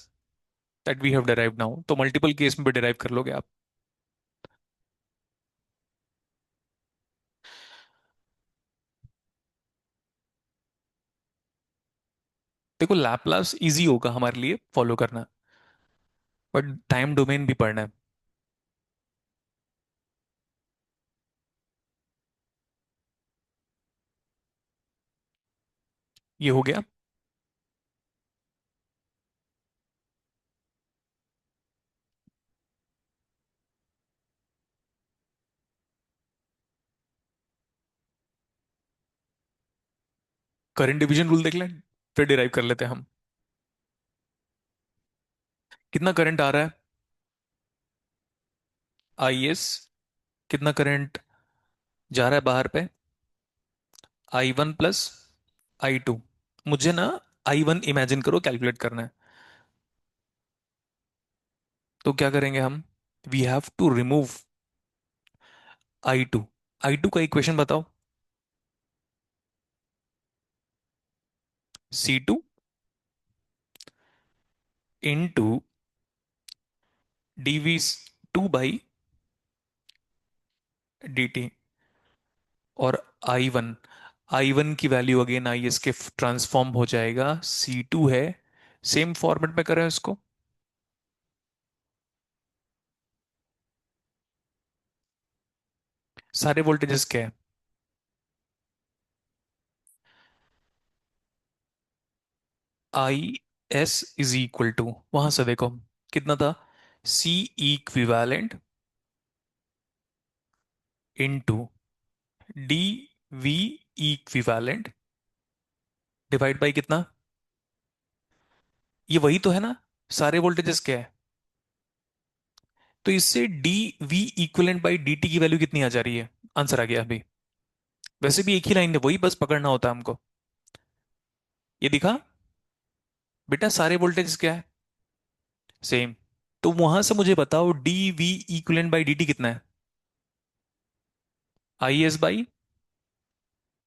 that we have derive now, तो मल्टीपल केस में भी डिराइव कर लोगे आप। देखो लैपलास इजी होगा हमारे लिए फॉलो करना, बट टाइम डोमेन भी पढ़ना है। ये हो गया। करंट डिवीजन रूल देख लें, फिर डिराइव कर लेते हैं हम। कितना करंट आ रहा है? IS, कितना करंट जा रहा है बाहर पे? I1 plus I2। मुझे ना I1 इमेजिन करो, कैलकुलेट करना है। तो क्या करेंगे हम? We have to remove I2। I2 का इक्वेशन बताओ। C2 into DV2/dt। और I1, I1 की वैल्यू अगेन IS के ट्रांसफॉर्म हो जाएगा, C2 है, सेम फॉर्मेट में करें इसको। सारे वोल्टेजेस क्या है? IS इज इक्वल टू, वहां से देखो कितना था? C equivalent into DV equivalent divide by कितना? ये वही तो है ना, सारे वोल्टेजेस क्या है? तो इससे DV इक्विवेलेंट बाई DT की वैल्यू कितनी आ जा रही है? आंसर आ गया अभी। वैसे भी एक ही लाइन है, वही बस पकड़ना होता है हमको। ये दिखा बेटा, सारे वोल्टेजेस क्या है? सेम। तो वहां से मुझे बताओ DV इक्विवेलेंट बाई DT कितना है? IS by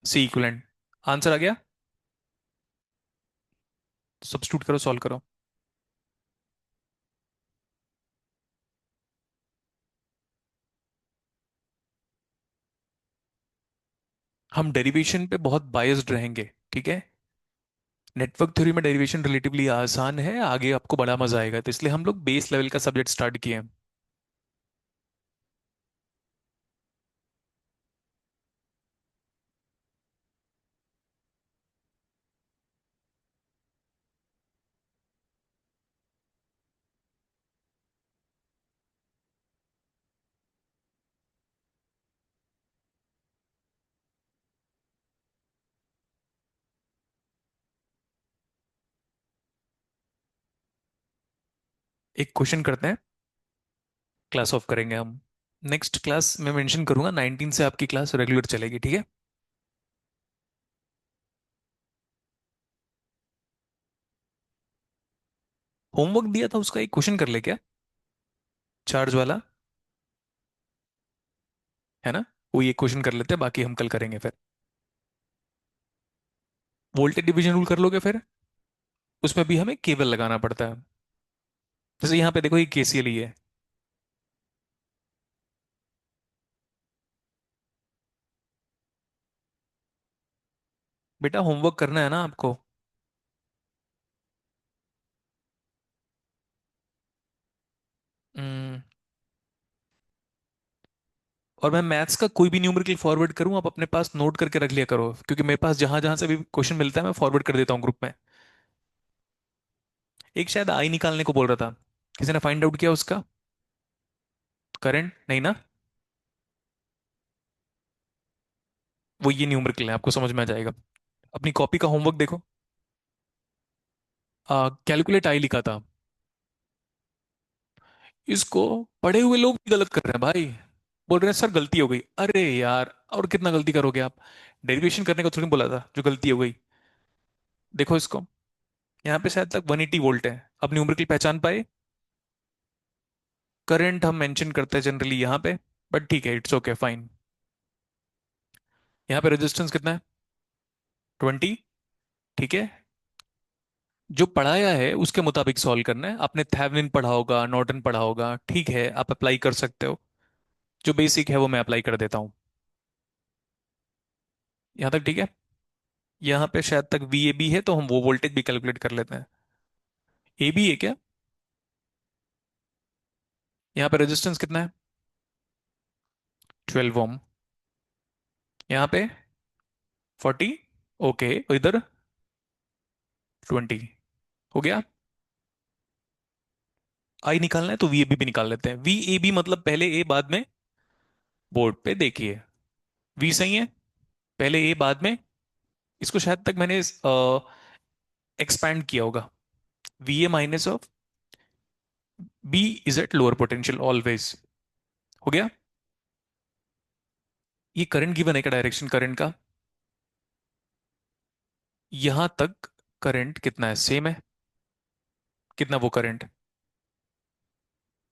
C equivalent. Answer आ गया। सब्स्टिट्यूट करो, सॉल्व करो। हम डेरिवेशन पे बहुत बायस्ड रहेंगे, ठीक है। नेटवर्क थ्योरी में डेरिवेशन रिलेटिवली आसान है, आगे आपको बड़ा मजा आएगा, तो इसलिए हम लोग बेस लेवल का सब्जेक्ट स्टार्ट किए हैं। एक क्वेश्चन करते हैं, क्लास ऑफ करेंगे हम। नेक्स्ट क्लास मैं मेंशन करूंगा, 19 से आपकी क्लास रेगुलर चलेगी, ठीक है। होमवर्क दिया था उसका एक क्वेश्चन कर ले क्या, चार्ज वाला, है ना। वो एक क्वेश्चन कर लेते हैं, बाकी हम कल करेंगे फिर। वोल्टेज डिवीजन रूल कर लोगे फिर, उसमें भी हमें केबल लगाना पड़ता है। जैसे यहाँ पे देखो ये केसीएल ही है। बेटा होमवर्क करना है ना आपको। हम्म, और मैं मैथ्स का कोई भी न्यूमेरिकल फॉरवर्ड करूं, आप अपने पास नोट करके रख लिया करो, क्योंकि मेरे पास जहां जहां से भी क्वेश्चन मिलता है मैं फॉरवर्ड कर देता हूँ ग्रुप में। एक शायद आई निकालने को बोल रहा था, किसी ने फाइंड आउट किया उसका, करंट नहीं ना। वो ये न्यूमेरिकल है, आपको समझ में आ जाएगा। अपनी कॉपी का होमवर्क देखो। कैलकुलेट आई लिखा था। इसको पढ़े हुए लोग भी गलत कर रहे हैं भाई। बोल रहे हैं सर गलती हो गई, अरे यार और कितना गलती करोगे आप। डेरिवेशन करने को थोड़ी बोला था जो गलती हो गई। देखो इसको, यहाँ पे शायद तक 180 वोल्ट है, अब न्यूमेरिकल पहचान पाए। करंट हम मेंशन करते हैं जनरली यहाँ पे, बट ठीक है, इट्स ओके फाइन। यहाँ पे रेजिस्टेंस कितना है, 20, ठीक है। जो पढ़ाया है उसके मुताबिक सॉल्व करना है। आपने थेवेनिन पढ़ा होगा, नॉर्टन पढ़ा होगा, ठीक है, आप अप्लाई कर सकते हो। जो बेसिक है वो मैं अप्लाई कर देता हूँ। यहाँ तक ठीक है। यहाँ पे शायद तक वी ए बी है, तो हम वो वोल्टेज भी कैलकुलेट कर लेते हैं। ए बी है क्या, यहाँ पे रेजिस्टेंस कितना है, 12 ओम। यहाँ पे 40, ओके। इधर 20, हो गया। आई निकालना है तो वी ए बी भी निकाल लेते हैं। वी ए बी मतलब पहले ए बाद में, बोर्ड पे देखिए। वी सही है, पहले ए बाद में। इसको शायद तक मैंने एक्सपैंड किया होगा। V A minus of B is at lower potential always, हो गया। ये करंट गिवन है का डायरेक्शन करंट का, यहां तक करंट कितना है, सेम है। कितना वो करंट,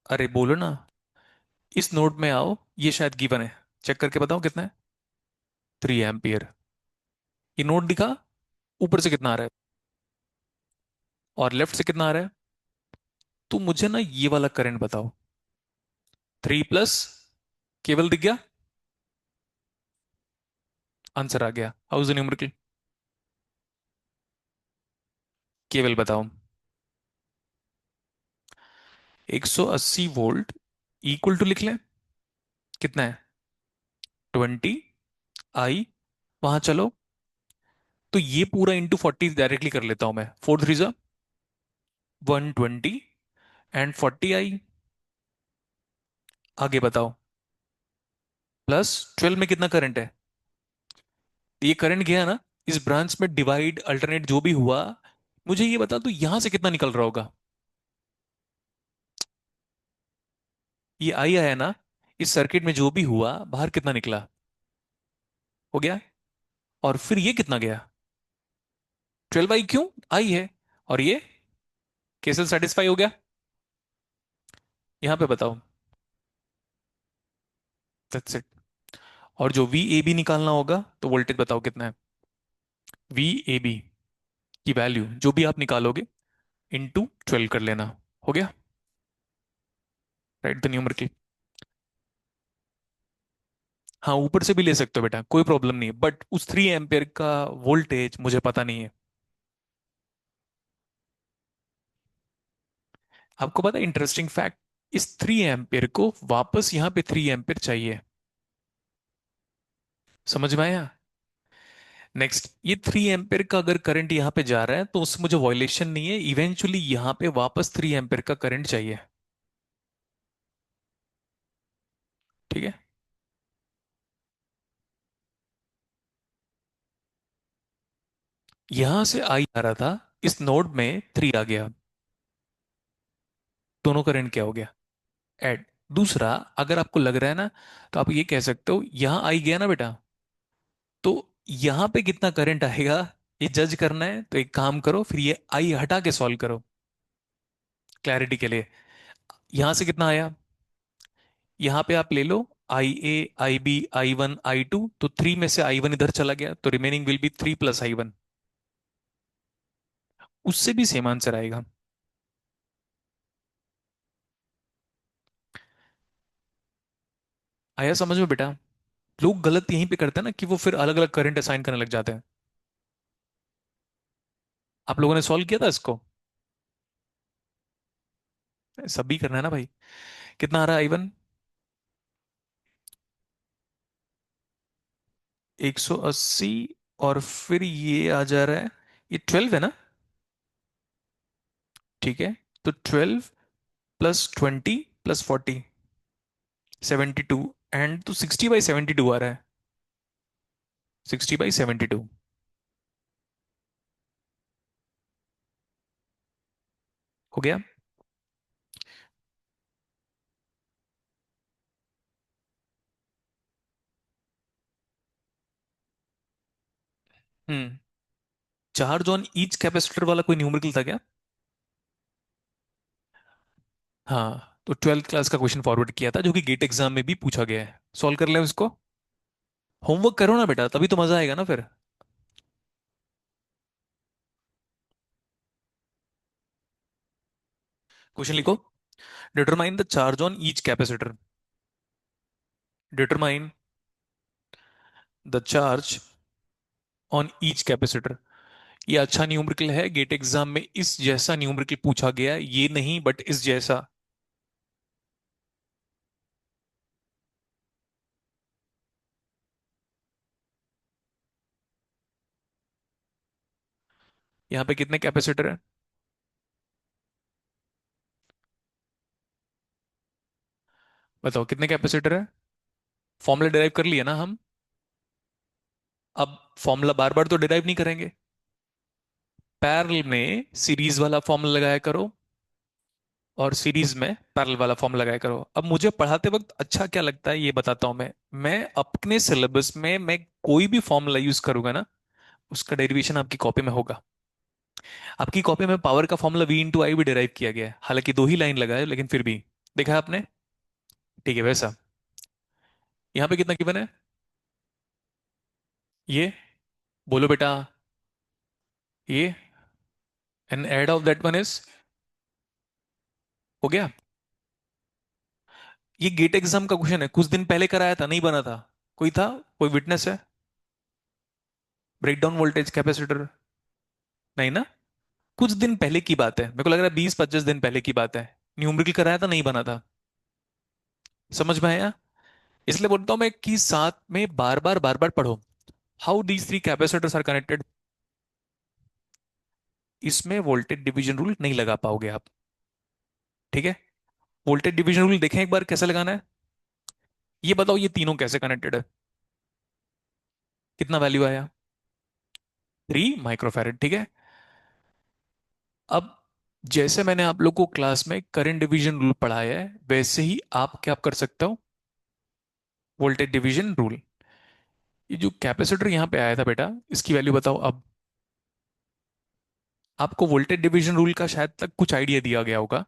अरे बोलो ना। इस नोड में आओ, ये शायद गिवन है, चेक करके बताओ कितना है, 3 एम्पियर। ये नोड दिखा, ऊपर से कितना आ रहा है और लेफ्ट से कितना आ रहा है। तो मुझे ना ये वाला करंट बताओ, 3 प्लस, केवल दिख गया, आंसर आ गया। हाउ इज न्यूमेरिकल, केवल बताओ। 180 वोल्ट इक्वल टू लिख लें, कितना है, 20 आई, वहां चलो। तो ये पूरा इंटू 40 डायरेक्टली कर लेता हूं मैं, 4 3 120 एंड 40 आई। आगे बताओ, प्लस 12 में कितना करंट है। तो ये करंट गया ना, इस ब्रांच में डिवाइड अल्टरनेट जो भी हुआ। मुझे ये बता तो यहां से कितना निकल रहा होगा। ये आई आया ना, इस सर्किट में जो भी हुआ बाहर कितना निकला, हो गया। और फिर ये कितना गया, 12 आई, क्यों, आई है। और ये केसेल सेटिस्फाई हो गया। यहां पे बताओ, दैट्स इट। और जो वी ए बी निकालना होगा तो वोल्टेज बताओ कितना है। वी ए बी की वैल्यू जो भी आप निकालोगे इंटू 12 कर लेना, हो गया। Right the numerical. हाँ ऊपर से भी ले सकते हो बेटा, कोई प्रॉब्लम नहीं है, बट उस 3 एम्पियर का वोल्टेज मुझे पता नहीं है। आपको पता है इंटरेस्टिंग फैक्ट, इस 3 एम्पियर को वापस यहाँ पे 3 एम्पियर चाहिए। समझ में आया। नेक्स्ट, ये 3 एम्पियर का अगर करंट यहाँ पे जा रहा है तो उससे मुझे वायलेशन नहीं है, इवेंचुअली यहाँ पे वापस 3 एम्पियर का करंट चाहिए, ठीक है। यहां से आई आ रहा था, इस नोड में 3 आ गया, दोनों करंट क्या हो गया, ऐड। दूसरा, अगर आपको लग रहा है ना, तो आप ये कह सकते हो यहाँ आई गया ना बेटा, तो यहाँ पे कितना करंट आएगा ये जज करना है, तो एक काम करो, फिर ये आई हटा के सॉल्व करो क्लैरिटी के लिए। यहां से कितना आया, यहाँ पे आप ले लो IA IB I1 I2, तो 3 में से I1 इधर चला गया, तो रिमेनिंग विल बी 3 + I1। उससे भी सेम आंसर आएगा। आया समझ में बेटा? लोग गलत यहीं पे करते हैं ना, कि वो फिर अलग अलग करंट असाइन करने लग जाते हैं। आप लोगों ने सॉल्व किया था इसको? सब भी करना है ना भाई। कितना आ रहा है I1? 180। और फिर ये आ जा रहा है, ये 12 है ना? ठीक है, तो 12 + 20 + 40, 72। एंड तो 60/72 आ रहा है, 60/72। हो गया। हम्म। चार्ज ऑन ईच कैपेसिटर वाला कोई न्यूमेरिकल था क्या? हाँ, तो 12th क्लास का क्वेश्चन फॉरवर्ड किया था, जो कि गेट एग्जाम में भी पूछा गया है। सॉल्व कर ले उसको। होमवर्क करो ना बेटा, तभी तो मजा आएगा ना फिर। क्वेश्चन लिखो। Determine the charge on each capacitor. Determine the charge on each capacitor. ये अच्छा न्यूमेरिकल है, गेट एग्जाम में इस जैसा न्यूमेरिकल पूछा गया है, ये नहीं बट इस जैसा। यहाँ पे कितने कैपेसिटर है? बताओ कितने कैपेसिटर है। फॉर्मूला डिराइव कर लिया ना हम। अब फॉर्मूला बार बार तो डिराइव नहीं करेंगे। पैरेलल में सीरीज वाला फॉर्मूला लगाया करो, और सीरीज में पैरेलल वाला फॉर्मूला लगाया करो। अब मुझे पढ़ाते वक्त अच्छा क्या लगता है ये बताता हूं मैं अपने सिलेबस में मैं कोई भी फॉर्मूला यूज करूंगा ना, उसका डेरिवेशन आपकी कॉपी में होगा। आपकी कॉपी में पावर का फॉर्मूला V × I भी डिराइव किया गया है, हालांकि 2 ही लाइन लगा है, लेकिन फिर भी देखा है आपने। ठीक है, वैसा यहाँ पे कितना गिवन है, ये बोलो बेटा, ये and add of that one is, हो गया। ये गेट एग्जाम का क्वेश्चन है, कुछ दिन पहले कराया था, नहीं बना था। कोई था, कोई विटनेस है? ब्रेकडाउन वोल्टेज कैपेसिटर, नहीं ना? कुछ दिन पहले की बात है, मेरे को लग रहा है 20-25 दिन पहले की बात है। न्यूमेरिकल कराया था, नहीं बना था। समझ में आया? इसलिए बोलता हूं मैं कि साथ में बार बार पढ़ो। How these 3 capacitors are connected. इसमें वोल्टेज डिवीजन रूल नहीं लगा पाओगे आप। ठीक है, वोल्टेज डिवीजन रूल देखें एक बार कैसे लगाना है। ये बताओ ये तीनों कैसे कनेक्टेड है। कितना वैल्यू आया? 3 माइक्रोफैरेड, ठीक है। अब जैसे मैंने आप लोग को क्लास में करंट डिवीजन रूल पढ़ाया है, वैसे ही आप क्या कर सकते हो, वोल्टेज डिवीजन रूल। ये जो कैपेसिटर यहां पे आया था बेटा, इसकी वैल्यू बताओ अब। आपको वोल्टेज डिवीजन रूल का शायद तक कुछ आइडिया दिया गया होगा।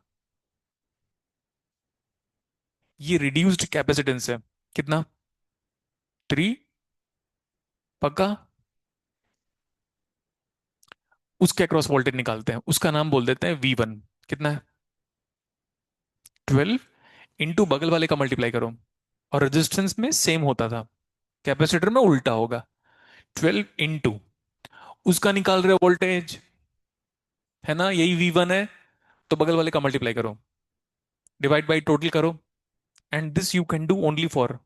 ये रिड्यूस्ड कैपेसिटेंस है, कितना? 3, पक्का? उसके अक्रॉस वोल्टेज निकालते हैं, उसका नाम बोल देते हैं V1। कितना है? 12 इंटू बगल वाले का मल्टीप्लाई करो। और रेजिस्टेंस में सेम होता था, कैपेसिटर में उल्टा होगा। 12 इंटू उसका निकाल रहे हो वोल्टेज, है ना, यही V1 है, तो बगल वाले का मल्टीप्लाई करो, डिवाइड बाई टोटल करो। And this you can do only for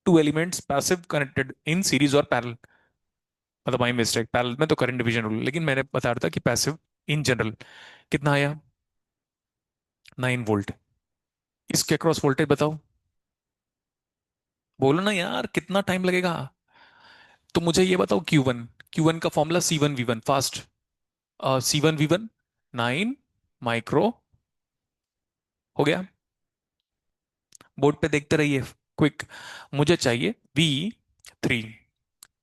2 elements passive connected in series और पैरेलल। मतलब माई मिस्टेक, पैरेलल में तो करंट डिवीजन रूल, लेकिन मैंने बता रहा था कि पैसिव इन जनरल। कितना आया? 9 वोल्ट। इसके अक्रॉस वोल्टेज बताओ। बोलो ना यार, कितना टाइम लगेगा। तो मुझे ये बताओ Q1, Q1 का formula C1V1, fast. C1V1 9 micro, हो गया। बोर्ड पे देखते रहिए। क्विक। मुझे चाहिए V3।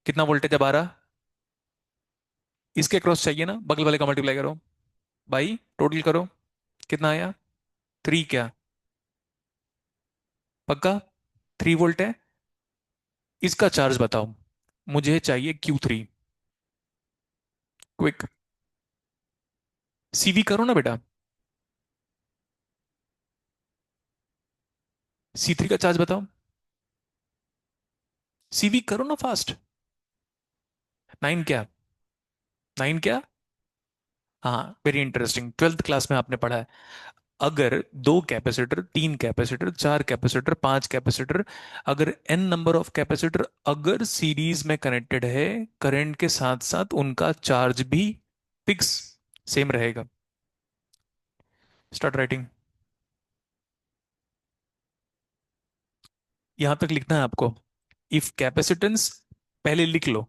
कितना वोल्टेज अब आ रहा? इसके क्रॉस चाहिए ना, बगल वाले का मल्टीप्लाई करो भाई, टोटल करो। कितना आया? 3 क्या? पक्का? 3 वोल्ट है। इसका चार्ज बताओ। मुझे चाहिए Q3। क्विक। CV करो ना बेटा। C3 का चार्ज बताओ। CV करो ना फास्ट। 9 क्या? 9 क्या? हाँ, वेरी इंटरेस्टिंग, 12th क्लास में आपने पढ़ा है। अगर 2 कैपेसिटर, 3 कैपेसिटर, 4 कैपेसिटर, 5 कैपेसिटर, अगर n नंबर ऑफ कैपेसिटर अगर सीरीज में कनेक्टेड है, करंट के साथ साथ उनका चार्ज भी फिक्स सेम रहेगा। Start writing. यहां तक लिखना है आपको। इफ कैपेसिटेंस, पहले लिख लो।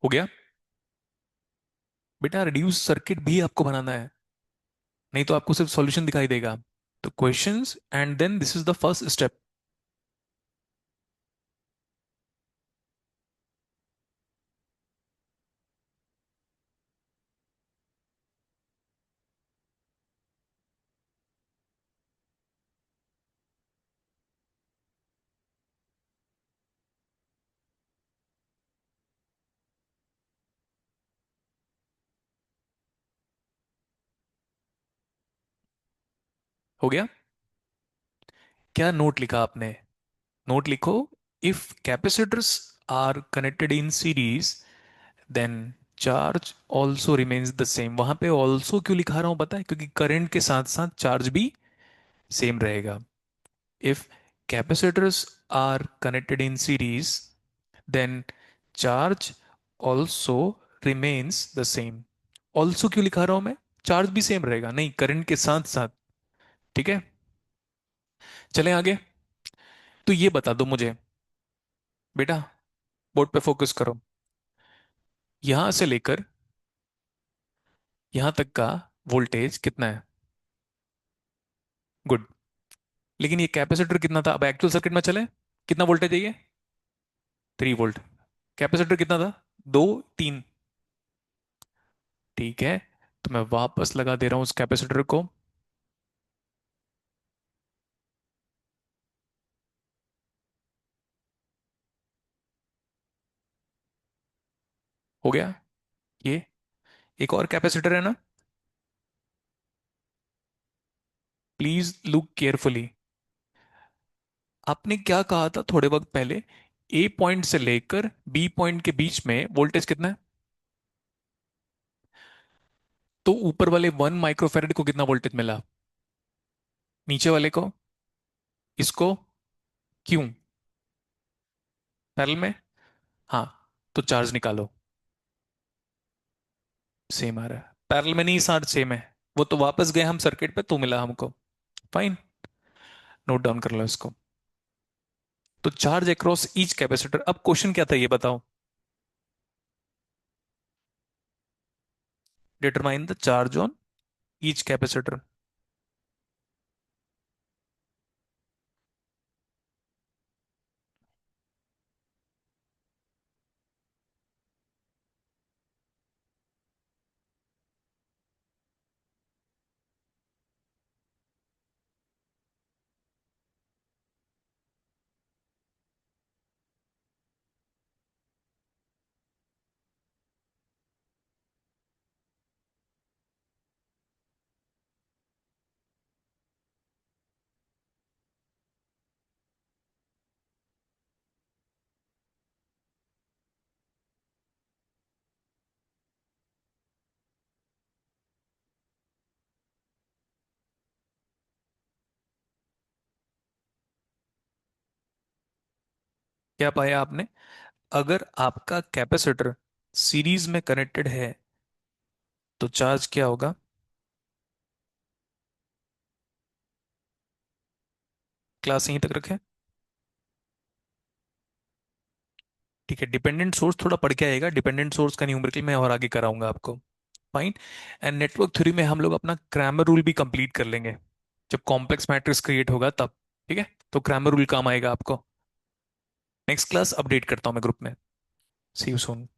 हो गया? बेटा रिड्यूस सर्किट भी आपको बनाना है, नहीं तो आपको सिर्फ सॉल्यूशन दिखाई देगा। तो questions and then this is the first step. हो गया? क्या नोट लिखा आपने? नोट लिखो। If capacitors are connected in series, then charge also remains the same. वहां पे ऑल्सो क्यों लिखा रहा हूं पता है? क्योंकि करंट के साथ साथ चार्ज भी सेम रहेगा। If capacitors are connected in series, then charge also remains the same. Also क्यों लिखा रहा हूं मैं? चार्ज भी सेम रहेगा नहीं, करंट के साथ साथ। ठीक है, चलें आगे। तो ये बता दो मुझे बेटा, बोर्ड पे फोकस करो। यहां से लेकर यहां तक का वोल्टेज कितना है? गुड। लेकिन ये कैपेसिटर कितना था? अब एक्चुअल सर्किट में चले, कितना वोल्टेज है ये? 3 वोल्ट। कैपेसिटर कितना था? 2, 3। ठीक है, तो मैं वापस लगा दे रहा हूं उस कैपेसिटर को। हो गया? ये एक और कैपेसिटर है ना? Please look carefully. आपने क्या कहा था थोड़े वक्त पहले? ए पॉइंट से लेकर बी पॉइंट के बीच में वोल्टेज कितना है? तो ऊपर वाले 1 माइक्रोफेरेड को कितना वोल्टेज मिला? नीचे वाले को? इसको? क्यों? पैरेलल में? हाँ, तो चार्ज निकालो। सेम आ रहा है। पैरेलल में नहीं, साथ सेम है। वो तो वापस गए हम सर्किट पे तो मिला हमको। फाइन, नोट डाउन कर लो इसको। तो चार्ज अक्रॉस ईच कैपेसिटर। अब क्वेश्चन क्या था ये बताओ? Determine the charge on each capacitor. क्या पाया आपने? अगर आपका कैपेसिटर सीरीज में कनेक्टेड है तो चार्ज क्या होगा? क्लास यहीं तक रखें? ठीक है, डिपेंडेंट सोर्स थोड़ा पढ़ के आएगा, डिपेंडेंट सोर्स का न्यूमेरिकल मैं और आगे कराऊंगा आपको। फाइन। एंड नेटवर्क थ्योरी में हम लोग अपना क्रैमर रूल भी कंप्लीट कर लेंगे जब कॉम्प्लेक्स मैट्रिक्स क्रिएट होगा तब। ठीक है, तो क्रैमर रूल काम आएगा आपको। नेक्स्ट क्लास अपडेट करता हूँ मैं ग्रुप में। सी यू सून।